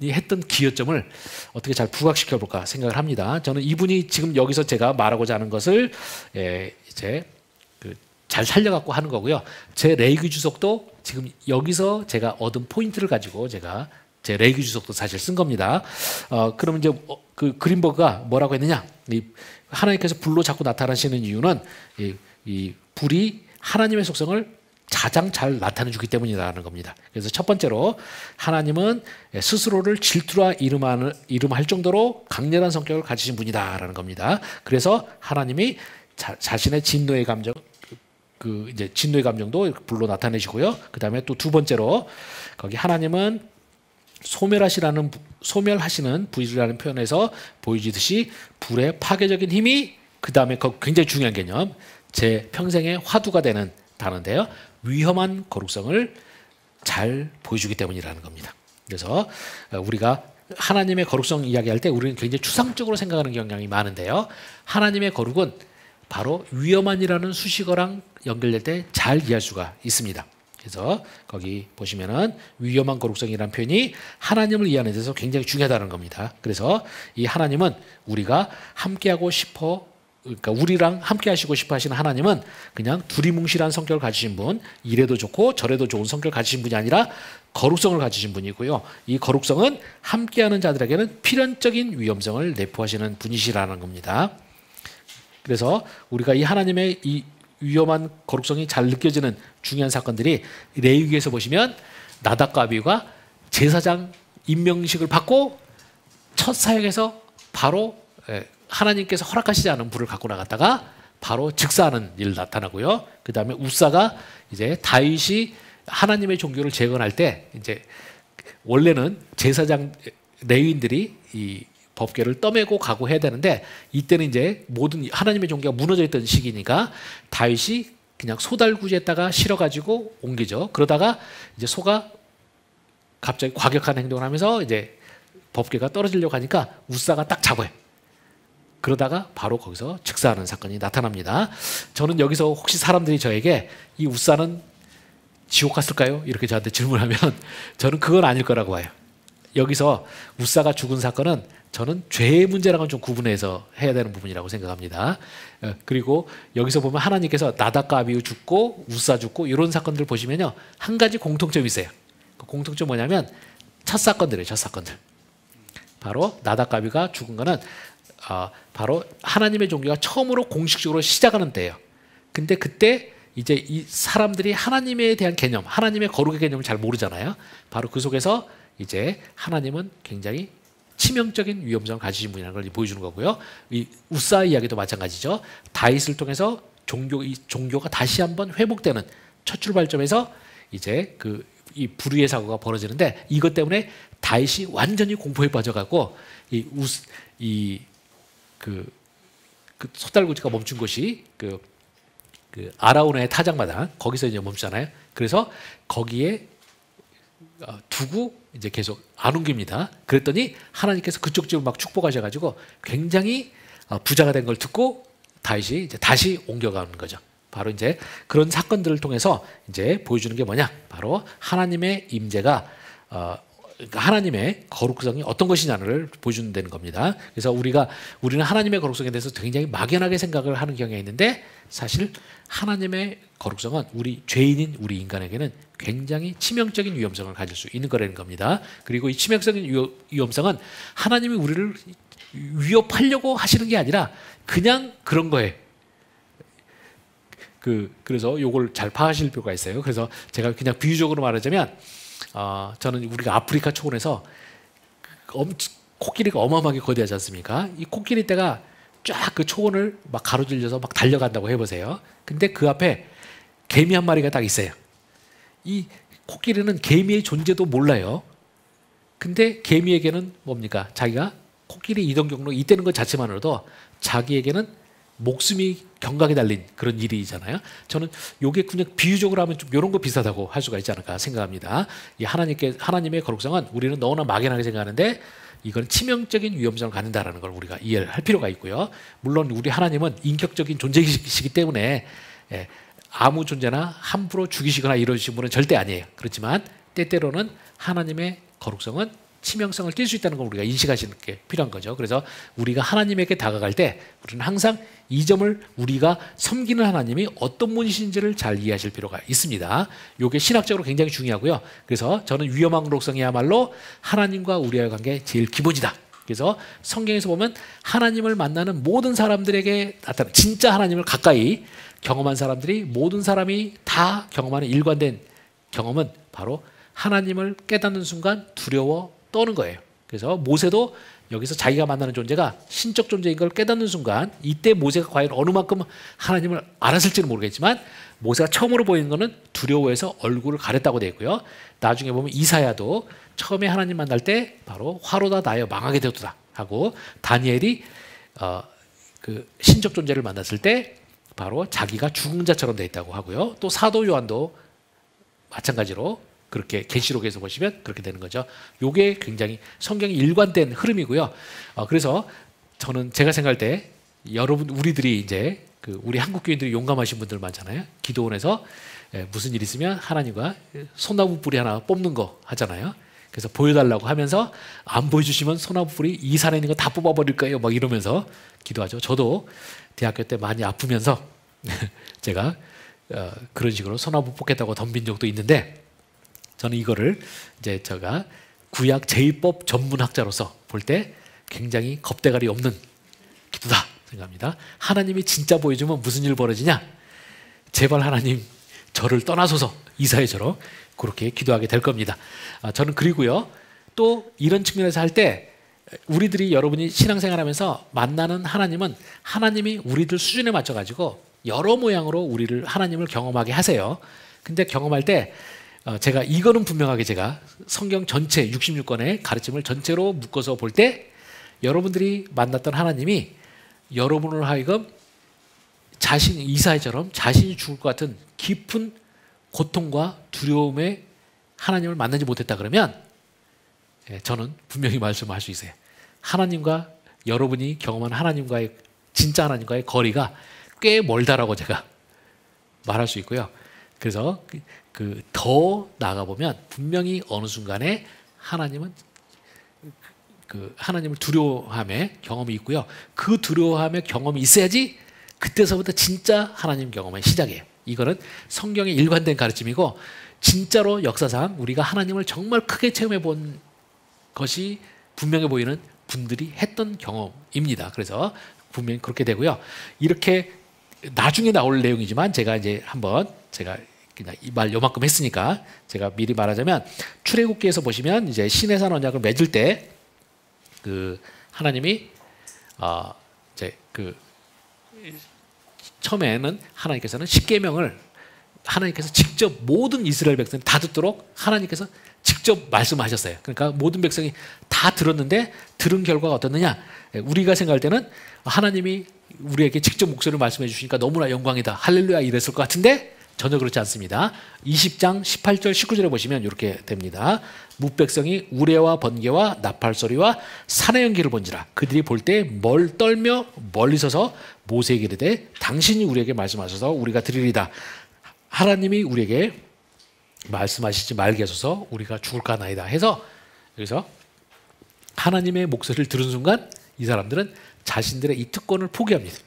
했던 기여점을 어떻게 잘 부각시켜 볼까 생각을 합니다. 저는 이분이 지금 여기서 제가 말하고자 하는 것을 이제 잘 살려갖고 하는 거고요. 제 레이기 주석도 지금 여기서 제가 얻은 포인트를 가지고 제가 제 레이기 주석도 사실 쓴 겁니다. 그러면 이제 그 그린버그가 뭐라고 했느냐? 하나님께서 불로 자꾸 나타나시는 이유는 이 불이 하나님의 속성을 가장 잘 나타내 주기 때문이라는 겁니다. 그래서 첫 번째로 하나님은 스스로를 질투라 이름할 정도로 강렬한 성격을 가지신 분이다라는 겁니다. 그래서 하나님이 자신의 진노의 감정 이제 진노의 감정도 불로 나타내시고요. 그다음에 또 두 번째로 거기 하나님은 소멸하시는 불이라는 표현에서 보여지듯이 불의 파괴적인 힘이 그다음에 굉장히 중요한 개념 제 평생의 화두가 되는 단어인데요. 위험한 거룩성을 잘 보여주기 때문이라는 겁니다. 그래서 우리가 하나님의 거룩성 이야기할 때 우리는 굉장히 추상적으로 생각하는 경향이 많은데요. 하나님의 거룩은 바로 위험한이라는 수식어랑 연결될 때 잘 이해할 수가 있습니다. 그래서 거기 보시면은 위험한 거룩성이라는 표현이 하나님을 이해하는 데서 굉장히 중요하다는 겁니다. 그래서 이 하나님은 우리가 함께하고 싶어 그러니까 우리랑 함께 하시고 싶어 하시는 하나님은 그냥 두리뭉실한 성격을 가지신 분, 이래도 좋고 저래도 좋은 성격을 가지신 분이 아니라 거룩성을 가지신 분이고요. 이 거룩성은 함께하는 자들에게는 필연적인 위험성을 내포하시는 분이시라는 겁니다. 그래서 우리가 이 하나님의 이 위험한 거룩성이 잘 느껴지는 중요한 사건들이 레위기에서 보시면 나답과 아비후가 제사장 임명식을 받고 첫 사역에서 바로 하나님께서 허락하시지 않은 불을 갖고 나갔다가 바로 즉사하는 일 나타나고요. 그 다음에 우사가 이제 다윗이 하나님의 종교를 재건할 때 이제 원래는 제사장 레위인들이 이 법궤를 떠매고 가고 해야 되는데 이때는 이제 모든 하나님의 종교가 무너져 있던 시기니까 다윗이 그냥 소달구지에다가 실어가지고 옮기죠. 그러다가 이제 소가 갑자기 과격한 행동을 하면서 이제 법궤가 떨어지려고 하니까 우사가 딱 잡아요. 그러다가 바로 거기서 즉사하는 사건이 나타납니다. 저는 여기서 혹시 사람들이 저에게 이 우사는 지옥 갔을까요? 이렇게 저한테 질문하면 저는 그건 아닐 거라고 봐요. 여기서 우사가 죽은 사건은 저는 죄의 문제랑은 좀 구분해서 해야 되는 부분이라고 생각합니다. 그리고 여기서 보면 하나님께서 나답과 아비후 죽고 우사 죽고 이런 사건들 보시면요. 한 가지 공통점이 있어요. 그 공통점 뭐냐면 첫 사건들이에요. 첫 사건들. 바로 나답과 아비후가 죽은 거는 바로 하나님의 종교가 처음으로 공식적으로 시작하는 때예요. 근데 그때 이제 이 사람들이 하나님에 대한 개념, 하나님의 거룩의 개념을 잘 모르잖아요. 바로 그 속에서 이제 하나님은 굉장히 치명적인 위험성을 가지신 분이라는 걸 보여주는 거고요. 이 우사 이야기도 마찬가지죠. 다윗을 통해서 종교가 다시 한번 회복되는 첫 출발점에서 이제 이 불의의 사고가 벌어지는데 이것 때문에 다윗이 완전히 공포에 빠져가고 그 소달구지가 멈춘 곳이 그 아라우나의 타작마당 거기서 이제 멈추잖아요. 그래서 거기에 두고 이제 계속 안 옮깁니다. 그랬더니 하나님께서 그쪽 집을 막 축복하셔가지고 굉장히 부자가 된 걸 듣고 다윗이 이제 다시 옮겨가는 거죠. 바로 이제 그런 사건들을 통해서 이제 보여주는 게 뭐냐? 바로 하나님의 임재가 그러니까 하나님의 거룩성이 어떤 것이냐를 보여주는 겁니다. 그래서 우리는 하나님의 거룩성에 대해서 굉장히 막연하게 생각을 하는 경향이 있는데 사실 하나님의 거룩성은 우리 죄인인 우리 인간에게는 굉장히 치명적인 위험성을 가질 수 있는 거라는 겁니다. 그리고 이 치명적인 위험성은 하나님이 우리를 위협하려고 하시는 게 아니라 그냥 그런 거예요. 그래서 이걸 잘 파악하실 필요가 있어요. 그래서 제가 그냥 비유적으로 말하자면 저는 우리가 아프리카 초원에서 코끼리가 어마어마하게 거대하지 않습니까? 이 코끼리 떼가 쫙 그 초원을 막 가로질러서 막 달려간다고 해보세요. 근데 그 앞에 개미 한 마리가 딱 있어요. 이 코끼리는 개미의 존재도 몰라요. 근데 개미에게는 뭡니까? 자기가 코끼리 이동 경로 이때는 것 자체만으로도 자기에게는 목숨이 경각에 달린 그런 일이잖아요. 저는 요게 그냥 비유적으로 하면 좀 이런 거 비슷하다고 할 수가 있지 않을까 생각합니다. 이 하나님의 거룩성은 우리는 너무나 막연하게 생각하는데 이건 치명적인 위험성을 갖는다라는 걸 우리가 이해를 할 필요가 있고요. 물론 우리 하나님은 인격적인 존재이시기 때문에 아무 존재나 함부로 죽이시거나 이러시는 분은 절대 아니에요. 그렇지만 때때로는 하나님의 거룩성은 치명성을 띌 수 있다는 걸 우리가 인식하시는 게 필요한 거죠. 그래서 우리가 하나님에게 다가갈 때 우리는 항상 이 점을 우리가 섬기는 하나님이 어떤 분이신지를 잘 이해하실 필요가 있습니다. 이게 신학적으로 굉장히 중요하고요. 그래서 저는 위험한 거룩성이야말로 하나님과 우리와의 관계의 제일 기본이다. 그래서 성경에서 보면 하나님을 만나는 모든 사람들에게 나타나는 진짜 하나님을 가까이 경험한 사람들이 모든 사람이 다 경험하는 일관된 경험은 바로 하나님을 깨닫는 순간 두려워 떠는 거예요. 그래서 모세도 여기서 자기가 만나는 존재가 신적 존재인 걸 깨닫는 순간 이때 모세가 과연 어느 만큼 하나님을 알았을지는 모르겠지만 모세가 처음으로 보이는 것은 두려워해서 얼굴을 가렸다고 되어 있고요. 나중에 보면 이사야도 처음에 하나님 만날 때 바로 화로다 나여 망하게 되었다 하고 다니엘이 그 신적 존재를 만났을 때 바로 자기가 죽은 자처럼 되어 있다고 하고요. 또 사도 요한도 마찬가지로 그렇게 계시록에서 보시면 그렇게 되는 거죠. 이게 굉장히 성경이 일관된 흐름이고요. 그래서 저는 제가 생각할 때 여러분 우리들이 이제 우리 한국 교인들이 용감하신 분들 많잖아요. 기도원에서 무슨 일 있으면 하나님과 소나무 뿌리 하나 뽑는 거 하잖아요. 그래서 보여달라고 하면서 안 보여주시면 소나무 뿌리 이 산에 있는 거 다 뽑아버릴 거예요. 막 이러면서 기도하죠. 저도 대학교 때 많이 아프면서 제가 그런 식으로 소나무 뽑겠다고 덤빈 적도 있는데 저는 이거를 이제 제가 구약 제의법 전문학자로서 볼 때 굉장히 겁대가리 없는 기도다 생각합니다. 하나님이 진짜 보여주면 무슨 일 벌어지냐? 제발 하나님 저를 떠나소서 이사야처럼 그렇게 기도하게 될 겁니다. 저는 그리고요 또 이런 측면에서 할 때 우리들이 여러분이 신앙생활하면서 만나는 하나님은 하나님이 우리들 수준에 맞춰가지고 여러 모양으로 우리를 하나님을 경험하게 하세요. 근데 경험할 때 제가 이거는 분명하게 제가 성경 전체 66권의 가르침을 전체로 묶어서 볼 때 여러분들이 만났던 하나님이 여러분을 하여금 이사야처럼 자신이 죽을 것 같은 깊은 고통과 두려움에 하나님을 만나지 못했다 그러면 저는 분명히 말씀할 수 있어요. 하나님과 여러분이 경험한 하나님과의 진짜 하나님과의 거리가 꽤 멀다라고 제가 말할 수 있고요. 그래서 더 나아가 보면 분명히 어느 순간에 하나님은 하나님을 두려워함의 경험이 있고요. 그 두려워함의 경험이 있어야지 그때서부터 진짜 하나님 경험의 시작이에요. 이거는 성경의 일관된 가르침이고 진짜로 역사상 우리가 하나님을 정말 크게 체험해 본 것이 분명해 보이는 분들이 했던 경험입니다. 그래서 분명히 그렇게 되고요. 이렇게 나중에 나올 내용이지만 제가 이제 한번 제가 그냥 이 말 요만큼 했으니까 제가 미리 말하자면 출애굽기에서 보시면 이제 시내산 언약을 맺을 때 하나님이 이제 처음에는 하나님께서는 십계명을 하나님께서 직접 모든 이스라엘 백성이 다 듣도록 하나님께서 직접 말씀하셨어요. 그러니까 모든 백성이 다 들었는데 들은 결과가 어떻느냐? 우리가 생각할 때는 하나님이 우리에게 직접 목소리를 말씀해 주시니까 너무나 영광이다. 할렐루야 이랬을 것 같은데 전혀 그렇지 않습니다. 20장 18절 19절에 보시면 이렇게 됩니다. 뭇백성이 우레와 번개와 나팔 소리와 산의 연기를 본지라 그들이 볼 때 떨며 멀리 서서 모세에게 이르되 당신이 우리에게 말씀하셔서 우리가 들으리다. 하나님이 우리에게 말씀하시지 말게 하소서 우리가 죽을까 나이다 해서 여기서 하나님의 목소리를 들은 순간 이 사람들은 자신들의 이 특권을 포기합니다.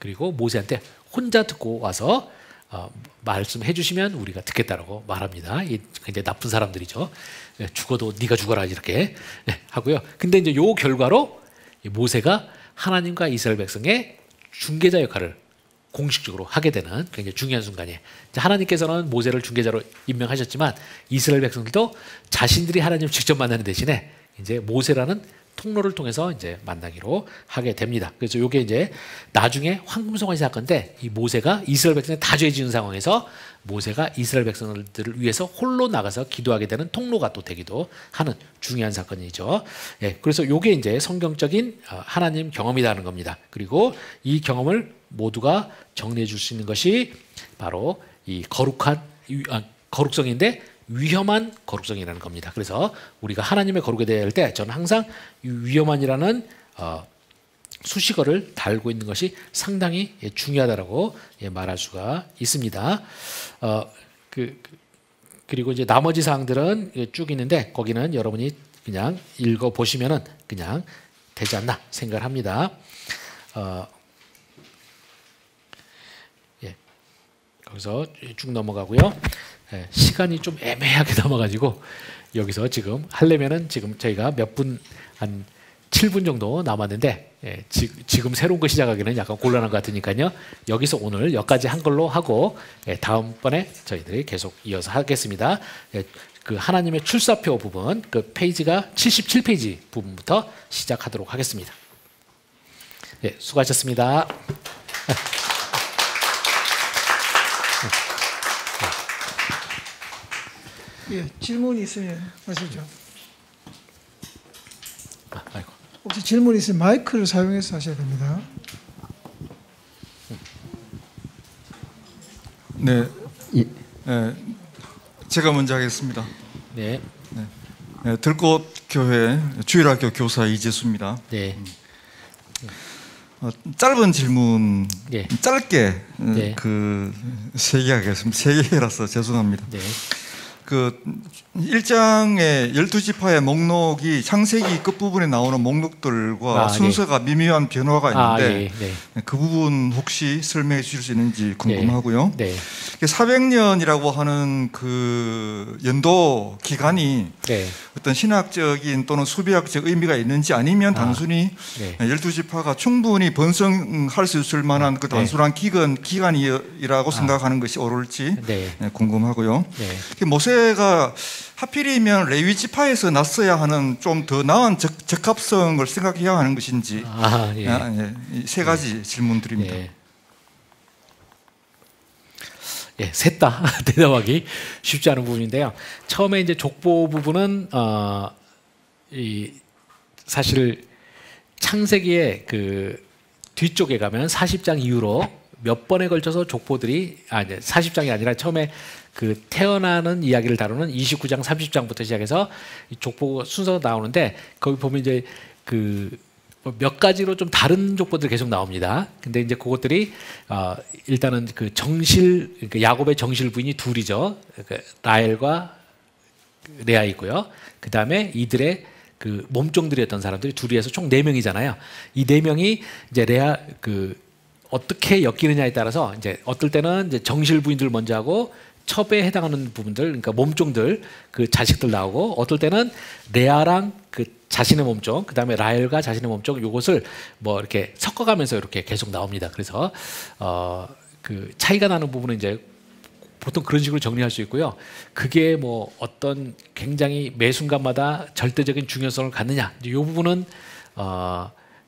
그리고 모세한테 혼자 듣고 와서 말씀해 주시면 우리가 듣겠다라고 말합니다. 이 굉장히 나쁜 사람들이죠. 죽어도 네가 죽어라 이렇게 하고요. 근데 이제 요 결과로 모세가 하나님과 이스라엘 백성의 중개자 역할을 공식적으로 하게 되는 굉장히 중요한 순간이에요. 하나님께서는 모세를 중개자로 임명하셨지만 이스라엘 백성들도 자신들이 하나님을 직접 만나는 대신에 이제 모세라는 통로를 통해서 이제 만나기로 하게 됩니다. 그래서 이게 이제 나중에 황금송아지 사건인데 이 모세가 이스라엘 백성이 다 죄 지은 상황에서 모세가 이스라엘 백성들을 위해서 홀로 나가서 기도하게 되는 통로가 또 되기도 하는 중요한 사건이죠. 예, 그래서 이게 이제 성경적인 하나님 경험이라는 겁니다. 그리고 이 경험을 모두가 정리해 줄 수 있는 것이 바로 이 거룩성인데 위험한 거룩성이라는 겁니다. 그래서 우리가 하나님의 거룩에 대할 때 저는 항상 이 위험한이라는 수식어를 달고 있는 것이 상당히 중요하다라고 말할 수가 있습니다. 그리고 이제 나머지 사항들은 쭉 있는데 거기는 여러분이 그냥 읽어 보시면은 그냥 되지 않나 생각을 합니다. 예, 거기서 쭉 넘어가고요. 예, 시간이 좀 애매하게 남아가지고 여기서 지금 하려면은 지금 저희가 몇 분 한 7분 정도 남았는데 예, 지금 새로운 거 시작하기는 약간 곤란한 것 같으니까요. 여기서 오늘 여기까지 한 걸로 하고 예, 다음번에 저희들이 계속 이어서 하겠습니다. 예, 그 하나님의 출사표 부분 그 페이지가 77페이지 부분부터 시작하도록 하겠습니다. 예, 수고하셨습니다. 예, 질문이 있으면 하시죠. 아이고. 혹시 질문이 있으면 마이크를 사용해서 하셔야 됩니다. 네, 네, 제가 먼저 하겠습니다. 네. 네, 들꽃교회 주일학교 교사 이재수입니다. 네. 짧은 질문, 네. 짧게 네. 세 개 하겠습니다. 세 개라서 죄송합니다. 네. 그 1장의 12지파의 목록이 창세기 끝부분에 나오는 목록들과 순서가 네. 미묘한 변화가 있는데 네. 그 부분 혹시 설명해 주실 수 있는지 궁금하고요. 네. 400년이라고 하는 그 연도 기간이 네. 어떤 신학적인 또는 수비학적 의미가 있는지 아니면 단순히 네. 12지파가 충분히 번성할 수 있을 만한 그 단순한 기간이라고 생각하는 것이 옳을지 네. 궁금하고요. 네. 모세가 하필이면 레위 지파에서 났어야 하는 좀 더 나은 적합성을 생각해야 하는 것인지 이 세 가지 질문드립니다. 예, 셋 다 대답하기 쉽지 않은 부분인데요. 처음에 이제 족보 부분은 사실 창세기의 그 뒤쪽에 가면 40장 이후로 몇 번에 걸쳐서 족보들이 40장이 아니라 처음에 그 태어나는 이야기를 다루는 29장, 30장부터 시작해서 족보 순서가 나오는데 거기 보면 이제 그 몇 가지로 좀 다른 족보들이 계속 나옵니다. 근데 이제 그것들이 일단은 그 정실, 그러니까 야곱의 정실 부인이 둘이죠. 그러니까 라헬과 레아이고요. 그 다음에 이들의 그 몸종들이었던 사람들이 둘이 해서 총 4명이잖아요. 이 4명이 이제 레아 그 어떻게 엮이느냐에 따라서 이제 어떨 때는 이제 정실 부인들 먼저 하고 첩에 해당하는 부분들, 그러니까 몸종들, 그 자식들 나오고, 어떨 때는 레아랑 그 자신의 몸종, 그 다음에 라헬과 자신의 몸종, 요것을 뭐 이렇게 섞어가면서 이렇게 계속 나옵니다. 그래서 그 차이가 나는 부분은 이제 보통 그런 식으로 정리할 수 있고요. 그게 뭐 어떤 굉장히 매 순간마다 절대적인 중요성을 갖느냐, 이 부분은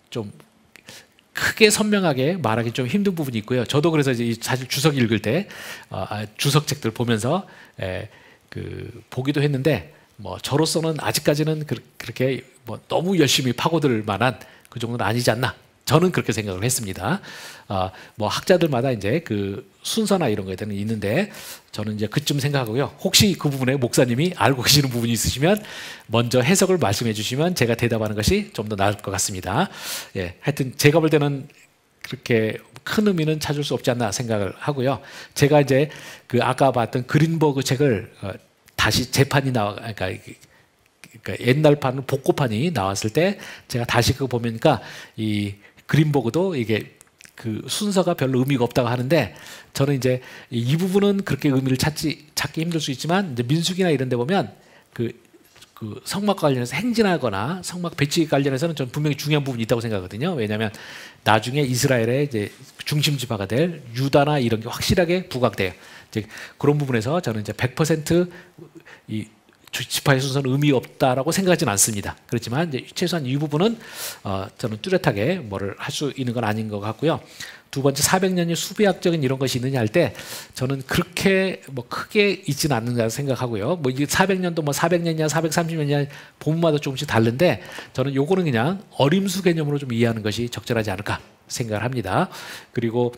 좀 크게 선명하게 말하기 좀 힘든 부분이 있고요. 저도 그래서 이제 사실 주석 읽을 때 주석책들 보면서 그 보기도 했는데 뭐 저로서는 아직까지는 그렇게 뭐 너무 열심히 파고들 만한 그 정도는 아니지 않나. 저는 그렇게 생각을 했습니다. 뭐 학자들마다 이제 그 순서나 이런 거에 대해서 있는데 저는 이제 그쯤 생각하고요. 혹시 그 부분에 목사님이 알고 계시는 부분이 있으시면 먼저 해석을 말씀해 주시면 제가 대답하는 것이 좀 더 나을 것 같습니다. 예, 하여튼 제가 볼 때는 그렇게 큰 의미는 찾을 수 없지 않나 생각을 하고요. 제가 이제 그 아까 봤던 그린버그 책을 다시 재판이 그러니까 옛날판 복고판이 나왔을 때 제가 다시 그거 보니까 이 그린버그도 이게 그 순서가 별로 의미가 없다고 하는데 저는 이제 이 부분은 그렇게 의미를 찾기 힘들 수 있지만 이제 민수기나 이런 데 보면 그 성막과 관련해서 행진하거나 성막 배치 관련해서는 저는 분명히 중요한 부분이 있다고 생각하거든요. 왜냐하면 나중에 이스라엘의 이제 중심 지파가 될 유다나 이런 게 확실하게 부각돼요. 이제 그런 부분에서 저는 이제 100% 이 지파의 순서는 의미 없다라고 생각하지는 않습니다. 그렇지만 이제 최소한 이 부분은 저는 뚜렷하게 뭐를 할 수 있는 건 아닌 것 같고요. 두 번째 400년이 수비학적인 이런 것이 있느냐 할 때 저는 그렇게 뭐 크게 있지는 않는다고 생각하고요. 뭐 이게 400년도 뭐 400년이냐 430년이냐 본문마다 조금씩 다른데 저는 요거는 그냥 어림수 개념으로 좀 이해하는 것이 적절하지 않을까 생각을 합니다. 그리고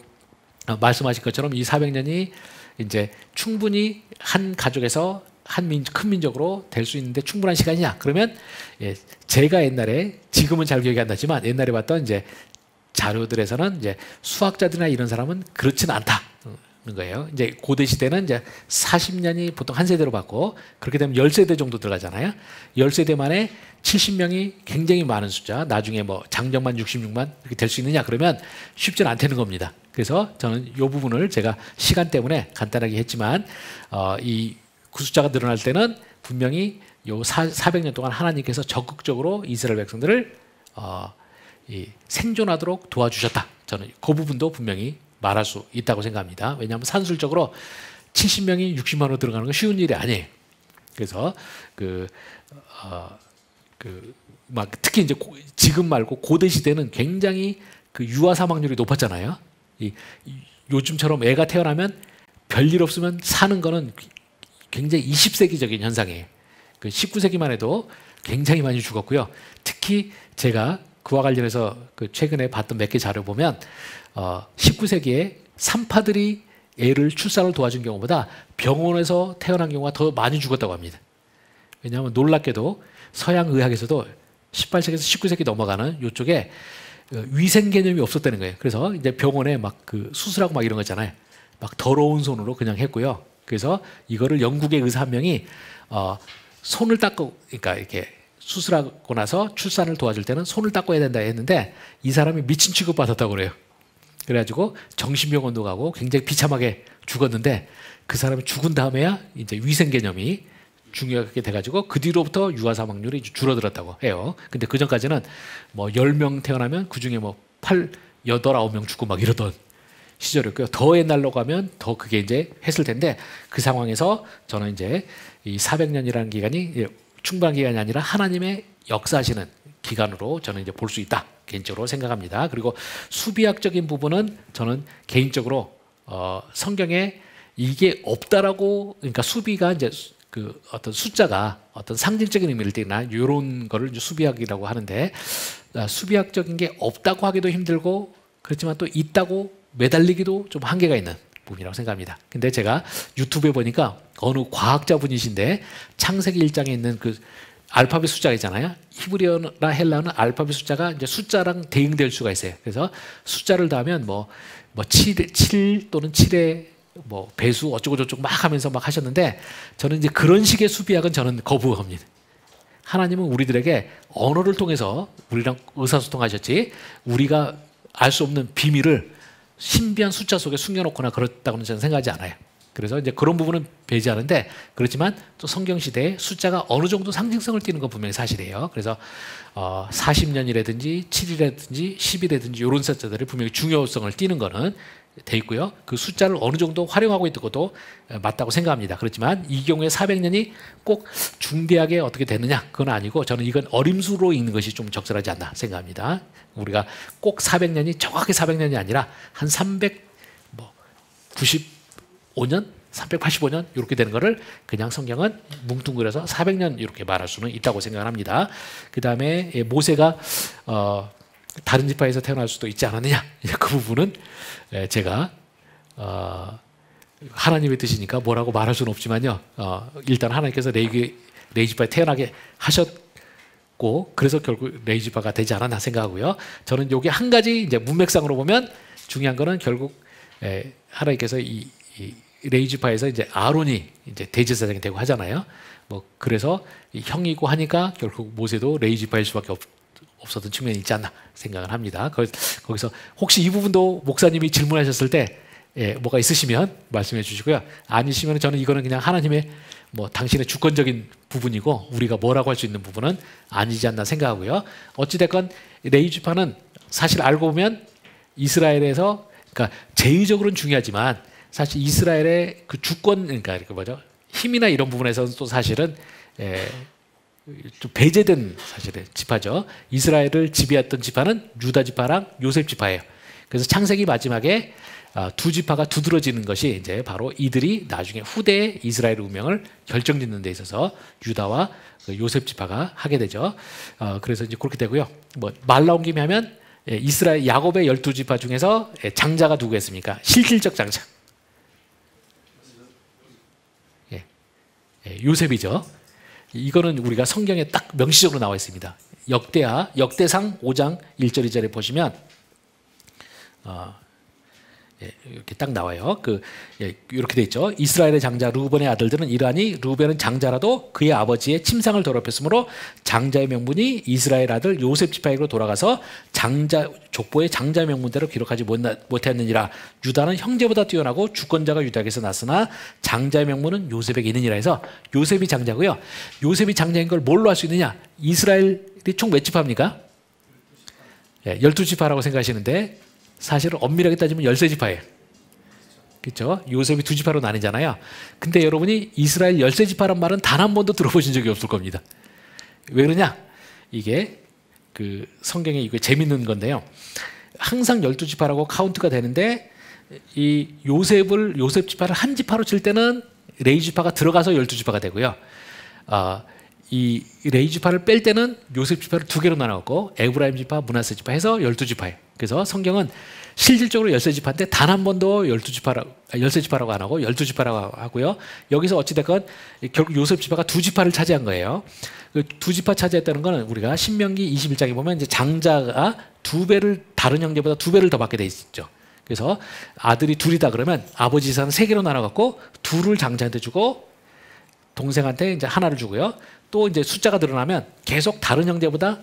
말씀하신 것처럼 이 400년이 이제 충분히 한 가족에서 큰 민족으로 될 수 있는데 충분한 시간이냐? 그러면 제가 옛날에 지금은 잘 기억이 안 나지만 옛날에 봤던 이제 자료들에서는 이제 수학자들이나 이런 사람은 그렇지는 않다는 거예요. 이제 고대 시대는 이제 40년이 보통 한 세대로 받고 그렇게 되면 10세대 정도 들어가잖아요. 10세대 만에 70명이 굉장히 많은 숫자. 나중에 뭐 장정만 66만 이렇게 될 수 있느냐? 그러면 쉽지는 않다는 겁니다. 그래서 저는 이 부분을 제가 시간 때문에 간단하게 했지만 그 숫자가 늘어날 때는 분명히 요 400년 동안 하나님께서 적극적으로 이스라엘 백성들을 생존하도록 도와주셨다. 저는 그 부분도 분명히 말할 수 있다고 생각합니다. 왜냐하면 산술적으로 70명이 60만으로 들어가는 건 쉬운 일이 아니에요. 그래서 특히 이제 지금 말고 고대 시대는 굉장히 그 유아 사망률이 높았잖아요. 요즘처럼 애가 태어나면 별일 없으면 사는 거는 굉장히 20세기적인 현상이에요. 그 19세기만 해도 굉장히 많이 죽었고요. 특히 제가 그와 관련해서 그 최근에 봤던 몇 개 자료 보면 19세기에 산파들이 애를 출산을 도와준 경우보다 병원에서 태어난 경우가 더 많이 죽었다고 합니다. 왜냐하면 놀랍게도 서양 의학에서도 18세기에서 19세기 넘어가는 이쪽에 위생 개념이 없었다는 거예요. 그래서 이제 병원에 막 그 수술하고 막 이런 거 있잖아요. 막 더러운 손으로 그냥 했고요. 그래서 이거를 영국의 의사 한 명이 손을 닦고, 그러니까 이렇게 수술하고 나서 출산을 도와줄 때는 손을 닦고 해야 된다 했는데 이 사람이 미친 취급 받았다고 그래요. 그래가지고 정신병원도 가고 굉장히 비참하게 죽었는데 그 사람이 죽은 다음에야 이제 위생 개념이 중요하게 돼가지고 그 뒤로부터 유아 사망률이 줄어들었다고 해요. 근데 그 전까지는 뭐 10명 태어나면 그 중에 뭐 8, 8, 9명 죽고 막 이러던 시절이었고요. 더 옛날로 가면 더 그게 이제 했을 텐데 그 상황에서 저는 이제 이 400년이라는 기간이 충분한 기간이 아니라 하나님의 역사하시는 기간으로 저는 이제 볼 수 있다. 개인적으로 생각합니다. 그리고 수비학적인 부분은 저는 개인적으로 성경에 이게 없다라고, 그러니까 수비가 이제 그 어떤 숫자가 어떤 상징적인 의미를 띠나 이런 거를 이제 수비학이라고 하는데 수비학적인 게 없다고 하기도 힘들고 그렇지만 또 있다고 매달리기도 좀 한계가 있는 부분이라고 생각합니다. 근데 제가 유튜브에 보니까 어느 과학자분이신데 창세기 1장에 있는 그 알파벳 숫자가 있잖아요. 히브리어나 헬라어는 알파벳 숫자가 이제 숫자랑 대응될 수가 있어요. 그래서 숫자를 더하면 뭐 7 또는 7의 뭐 배수 어쩌고 저쩌고 막 하면서 막 하셨는데 저는 이제 그런 식의 수비학은 저는 거부합니다. 하나님은 우리들에게 언어를 통해서 우리랑 의사소통하셨지 우리가 알 수 없는 비밀을 신비한 숫자 속에 숨겨놓거나 그렇다고는 저는 생각하지 않아요. 그래서 이제 그런 부분은 배제하는데 그렇지만 또 성경 시대에 숫자가 어느 정도 상징성을 띠는 건 분명히 사실이에요. 그래서 40년이라든지 7이라든지 10이라든지 이런 숫자들이 분명히 중요성을 띠는 거는 돼 있고요. 그 숫자를 어느 정도 활용하고 있는 것도 맞다고 생각합니다. 그렇지만 이 경우에 400년이 꼭 중대하게 어떻게 되느냐 그건 아니고 저는 이건 어림수로 읽는 것이 좀 적절하지 않나 생각합니다. 우리가 꼭 400년이 정확히 400년이 아니라 한 395년, 385년 이렇게 되는 거를 그냥 성경은 뭉뚱그려서 400년 이렇게 말할 수는 있다고 생각을 합니다. 그 다음에 모세가 다른 지파에서 태어날 수도 있지 않았느냐 그 부분은 제가 하나님의 뜻이니까 뭐라고 말할 수는 없지만요. 일단 하나님께서 레위 지파에 태어나게 하셨고 그래서 결국 레위 지파가 되지 않았나 생각하고요. 저는 여기 한 가지 이제 문맥상으로 보면 중요한 거는 결국 하나님께서 이 레위 지파에서 이제 아론이 이제 대제사장이 되고 하잖아요. 뭐 그래서 형이고 하니까 결국 모세도 레위 지파일 수밖에 없었던 측면이 있지 않나 생각을 합니다. 거기서 혹시 이 부분도 목사님이 질문하셨을 때 뭐가 있으시면 말씀해 주시고요. 아니시면 저는 이거는 그냥 하나님의 뭐 당신의 주권적인 부분이고 우리가 뭐라고 할 수 있는 부분은 아니지 않나 생각하고요. 어찌됐건 레위 지파는 사실 알고 보면 이스라엘에서 그러니까 제의적으로는 중요하지만 사실 이스라엘의 그 주권 그러니까 뭐죠 힘이나 이런 부분에서는 또 사실은 좀 배제된 사실은 지파죠. 이스라엘을 지배했던 지파는 유다 지파랑 요셉 지파예요. 그래서 창세기 마지막에 두 지파가 두드러지는 것이 이제 바로 이들이 나중에 후대의 이스라엘 운명을 결정짓는 데 있어서 유다와 요셉 지파가 하게 되죠. 그래서 이제 그렇게 되고요. 뭐 말 나온 김에 하면 이스라엘 야곱의 12지파 중에서 장자가 누구였습니까? 실질적 장자. 요셉이죠. 이거는 우리가 성경에 딱 명시적으로 나와 있습니다. 역대상 5장 1절 2절에 보시면 이렇게 딱 나와요. 이렇게 돼 있죠. 이스라엘의 장자 루벤의 아들들은 이러하니 루벤은 장자라도 그의 아버지의 침상을 더럽혔으므로 장자의 명분이 이스라엘 아들 요셉 지파에게로 돌아가서 장자 족보의 장자 명문대로 기록하지 못했느니라. 유다는 형제보다 뛰어나고 주권자가 유다에게서 났으나 장자의 명문은 요셉에게 있느니라 해서 요셉이 장자고요. 요셉이 장자인 걸 뭘로 할 수 있느냐? 이스라엘이 총 몇 지파입니까? 12지파라고 생각하시는데 사실은 엄밀하게 따지면 13지파예요. 그렇죠? 요셉이 2지파로 나뉘잖아요. 근데 여러분이 이스라엘 13지파란 말은 단 한 번도 들어보신 적이 없을 겁니다. 왜 그러냐? 이게 성경에 이게 재밌는 건데요. 항상 12지파라고 카운트가 되는데 이 요셉 지파를 한 지파로 칠 때는 레위 지파가 들어가서 12지파가 되고요. 이 레위 지파를 뺄 때는 요셉 지파를 2개로 나눴고 에브라임 지파, 므낫세 지파 해서 12지파예요. 그래서 성경은 실질적으로 13지파인데 단 한 번도 13지파라고 안 하고 12지파라고 하고요. 여기서 어찌됐건 결국 요셉 지파가 2지파를 차지한 거예요. 그 2지파 차지했다는 거는 우리가 신명기 21장에 보면 이제 장자가 다른 형제보다 2배를 더 받게 돼 있죠. 그래서 아들이 둘이다 그러면 아버지 재산은 3개로 나눠갖고 2를 장자한테 주고 동생한테 이제 하나를 주고요. 또 이제 숫자가 늘어나면 계속 다른 형제보다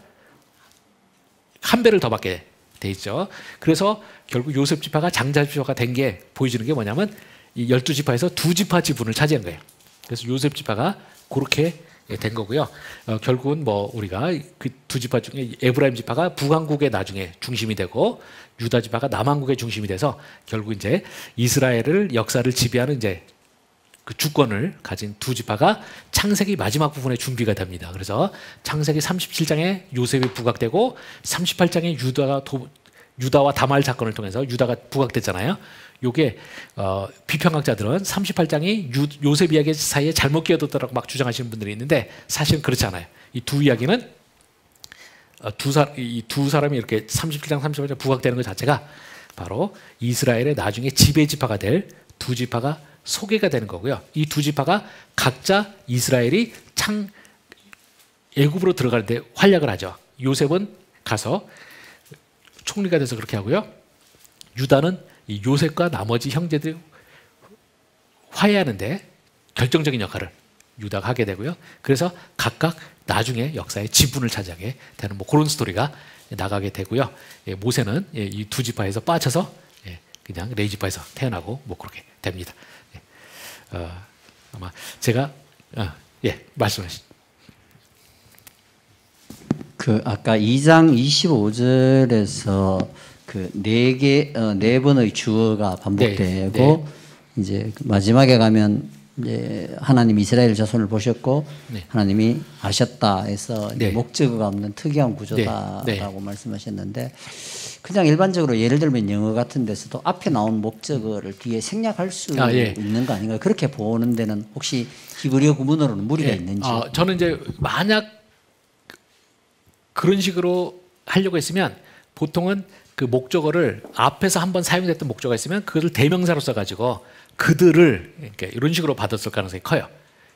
1배를 더 받게 돼 있죠. 그래서 결국 요셉 지파가 장자 지파가 된 게 보여주는 게 뭐냐면 이 12지파에서 2지파 지분을 차지한 거예요. 그래서 요셉 지파가 그렇게 된 거고요. 결국은 뭐 우리가 그 2지파 중에 에브라임 지파가 북왕국의 나중에 중심이 되고 유다 지파가 남왕국의 중심이 돼서 결국 이제 이스라엘을 역사를 지배하는 이제 그 주권을 가진 2지파가 창세기 마지막 부분에 준비가 됩니다. 그래서 창세기 37장에 요셉이 부각되고 38장에 유다와 다말 사건을 통해서 유다가 부각됐잖아요. 요게 비평학자들은 38장이 요셉 이야기 사이에 잘못 끼어들었다고 막 주장하시는 분들이 있는데 사실은 그렇지 않아요. 이 두 이야기는 이 두 사람이 이렇게 37장 38장 부각되는 것 자체가 바로 이스라엘의 나중에 지배 지파가 될 2지파가 소개가 되는 거고요. 이 2지파가 각자 이스라엘이 애굽으로 들어갈 때 활약을 하죠. 요셉은 가서 총리가 돼서 그렇게 하고요. 유다는 이 요셉과 나머지 형제들 화해하는데 결정적인 역할을 유다가 하게 되고요. 그래서 각각 나중에 역사의 지분을 차지하게 되는 뭐 그런 스토리가 나가게 되고요. 모세는 이 2지파에서 빠져서 그냥 레위 지파에서 태어나고 뭐 그렇게 됩니다. 아마 제가 말씀하신 아까 2장 25절에서 네 번의 주어가 반복되고 이제 마지막에 가면 이제 하나님 이스라엘 자손을 보셨고 하나님이 아셨다 해서 목적어가 없는 특이한 구조다라고 말씀하셨는데 그냥 일반적으로 예를 들면 영어 같은 데서도 앞에 나온 목적어를 뒤에 생략할 수 있는 거 아닌가요? 그렇게 보는 데는 혹시 히브리어 구문으로는 무리가 있는지? 저는 이제 만약 그런 식으로 하려고 했으면 보통은 그 목적어를 앞에서 한번 사용됐던 목적어가 있으면 그것을 대명사로 써가지고 그들을 이렇게 이런 식으로 받았을 가능성이 커요.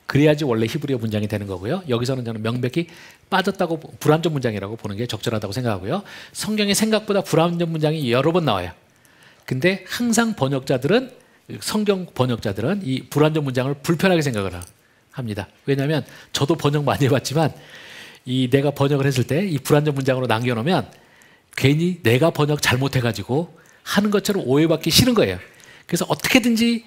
그래야지 원래 히브리어 문장이 되는 거고요. 여기서는 저는 명백히 빠졌다고 불완전 문장이라고 보는 게 적절하다고 생각하고요. 성경에 생각보다 불완전 문장이 여러 번 나와요. 근데 항상 성경 번역자들은 이 불완전 문장을 불편하게 생각을 합니다. 왜냐하면 저도 번역 많이 해봤지만 내가 번역을 했을 때 이 불완전 문장으로 남겨놓으면 괜히 내가 번역 잘못해가지고 하는 것처럼 오해받기 싫은 거예요. 그래서 어떻게든지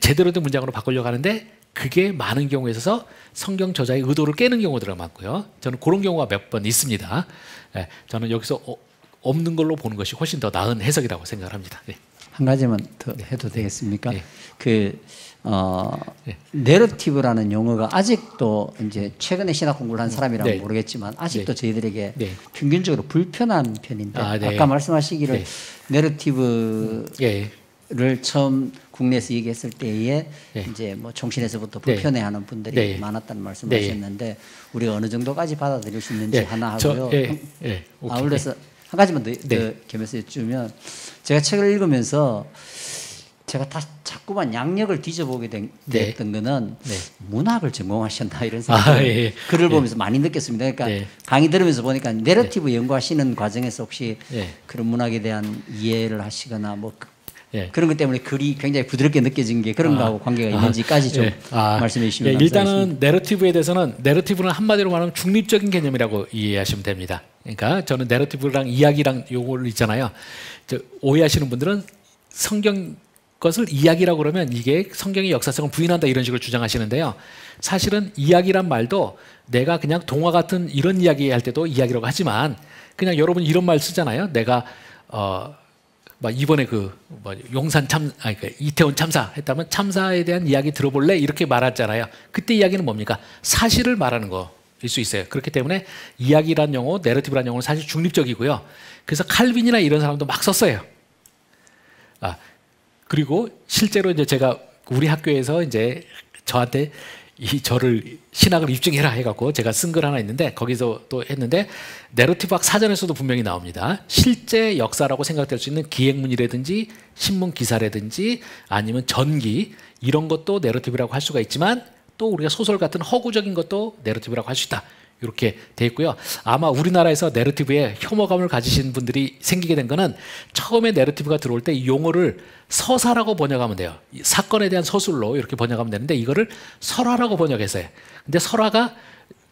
제대로 된 문장으로 바꾸려고 하는데 그게 많은 경우에 있어서 성경 저자의 의도를 깨는 경우들이 많고요. 저는 그런 경우가 몇 번 있습니다. 저는 여기서 없는 걸로 보는 것이 훨씬 더 나은 해석이라고 생각을 합니다. 한 가지만 더 해도 되겠습니까? 네. 내러티브라는 용어가 아직도 이제 최근에 신학 공부를 한 사람이라면 네. 모르겠지만 아직도 네. 저희들에게 네. 평균적으로 불편한 편인데 네. 아까 말씀하시기를 네. 내러티브를 예. 처음 국내에서 얘기했을 때에 네. 이제 뭐 총신에서부터 네. 불편해하는 분들이 네. 많았다는 말씀을 네. 하셨는데 우리가 어느 정도까지 받아들일 수 있는지 하나 하고요. 오케이. 아울러서 한 가지만 더 겸해서 여쭈면 제가 책을 읽으면서 제가 자꾸만 양력을 뒤져보게 됐던 거는 문학을 전공하셨나 이런 생각을 글을 보면서 많이 느꼈습니다. 그러니까 강의 들으면서 보니까 내러티브 연구하시는 과정에서 혹시 그런 문학에 대한 이해를 하시거나 뭐 그런 것 때문에 글이 굉장히 부드럽게 느껴진 게 그런 거하고 관계가 있는지까지 좀 말씀해 주시면 감사하겠습니다. 일단은 내러티브에 대해서는 내러티브는 한마디로 말하면 중립적인 개념이라고 이해하시면 됩니다. 그러니까 저는 내러티브랑 이야기랑 요걸 있잖아요. 오해하시는 분들은 성경 것을 이야기라고 그러면 이게 성경의 역사성을 부인한다 이런 식으로 주장하시는데요. 사실은 이야기란 말도 내가 그냥 동화 같은 이런 이야기 할 때도 이야기라고 하지만 그냥 여러분 이런 말 쓰잖아요. 내가 이번에 용산 이태원 참사 했다면 참사에 대한 이야기 들어볼래? 이렇게 말하잖아요. 그때 이야기는 뭡니까? 사실을 말하는 거일 수 있어요. 그렇기 때문에 이야기란 용어, 내러티브란 용어는 사실 중립적이고요. 그래서 칼빈이나 이런 사람도 막 썼어요. 그리고 실제로 이제 제가 우리 학교에서 이제 저한테 저를 신학을 입증해라 해갖고 제가 쓴 글 하나 있는데 거기서 또 했는데 내러티브학 사전에서도 분명히 나옵니다. 실제 역사라고 생각될 수 있는 기행문이라든지 신문 기사라든지 아니면 전기 이런 것도 내러티브라고 할 수가 있지만 또 우리가 소설 같은 허구적인 것도 내러티브라고 할 수 있다. 이렇게 돼 있고요. 아마 우리나라에서 내러티브에 혐오감을 가지신 분들이 생기게 된 거는 처음에 내러티브가 들어올 때 이 용어를 서사라고 번역하면 돼요. 사건에 대한 서술로 이렇게 번역하면 되는데 이거를 설화라고 번역했어요. 근데 설화가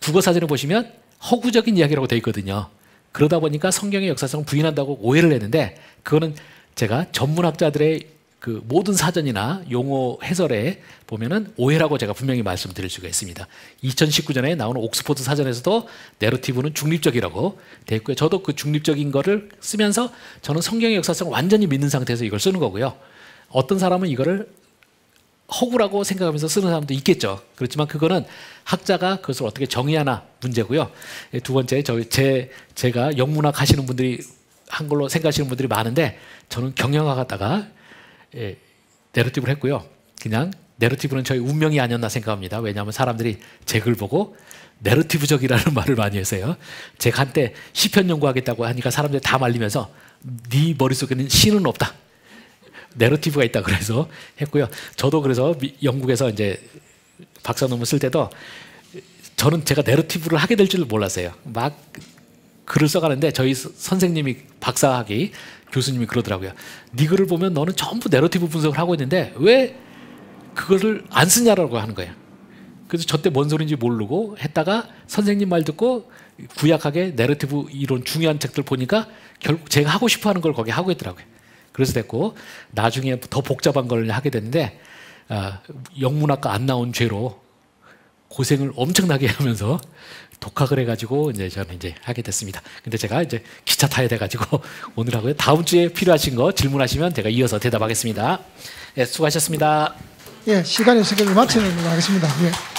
국어사전에 보시면 허구적인 이야기라고 돼 있거든요. 그러다 보니까 성경의 역사성을 부인한다고 오해를 했는데 그거는 제가 전문학자들의 그 모든 사전이나 용어 해설에 보면은 오해라고 제가 분명히 말씀드릴 수가 있습니다. 2019년에 나오는 옥스포드 사전에서도 내러티브는 중립적이라고 돼 있고요. 저도 그 중립적인 거를 쓰면서 저는 성경의 역사성을 완전히 믿는 상태에서 이걸 쓰는 거고요. 어떤 사람은 이거를 허구라고 생각하면서 쓰는 사람도 있겠죠. 그렇지만 그거는 학자가 그것을 어떻게 정의하나 문제고요. 두 번째, 제가 영문학 하시는 분들이 한 걸로 생각하시는 분들이 많은데 저는 경영학 하다가 내러티브를 했고요. 그냥 내러티브는 저희 운명이 아니었나 생각합니다. 왜냐하면 사람들이 제 글 보고 내러티브적이라는 말을 많이 해서요. 제가 한때 시편 연구하겠다고 하니까 사람들이 다 말리면서 네 머릿속에는 시는 없다. 내러티브가 있다 그래서 했고요. 저도 그래서 영국에서 이제 박사 논문 쓸 때도 저는 제가 내러티브를 하게 될 줄 몰랐어요. 막 글을 써가는데 저희 선생님이 박사학위 교수님이 그러더라고요. 네 글을 보면 너는 전부 내러티브 분석을 하고 있는데 왜 그거를 안 쓰냐라고 하는 거예요. 그래서 저 때 뭔 소리인지 모르고 했다가 선생님 말 듣고 구약학의 내러티브 이론 중요한 책들 보니까 결국 제가 하고 싶어 하는 걸 거기 하고 있더라고요. 그래서 됐고 나중에 더 복잡한 걸 하게 됐는데 영문학과 안 나온 죄로 고생을 엄청나게 하면서 독학을 해가지고 이제 저는 이제 하게 됐습니다. 근데 제가 이제 기차 타야 돼가지고 오늘 하고요. 다음 주에 필요하신 거 질문하시면 제가 이어서 대답하겠습니다. 네, 수고하셨습니다. 예, 시간이 없어서 마치는 걸로 하겠습니다. 예.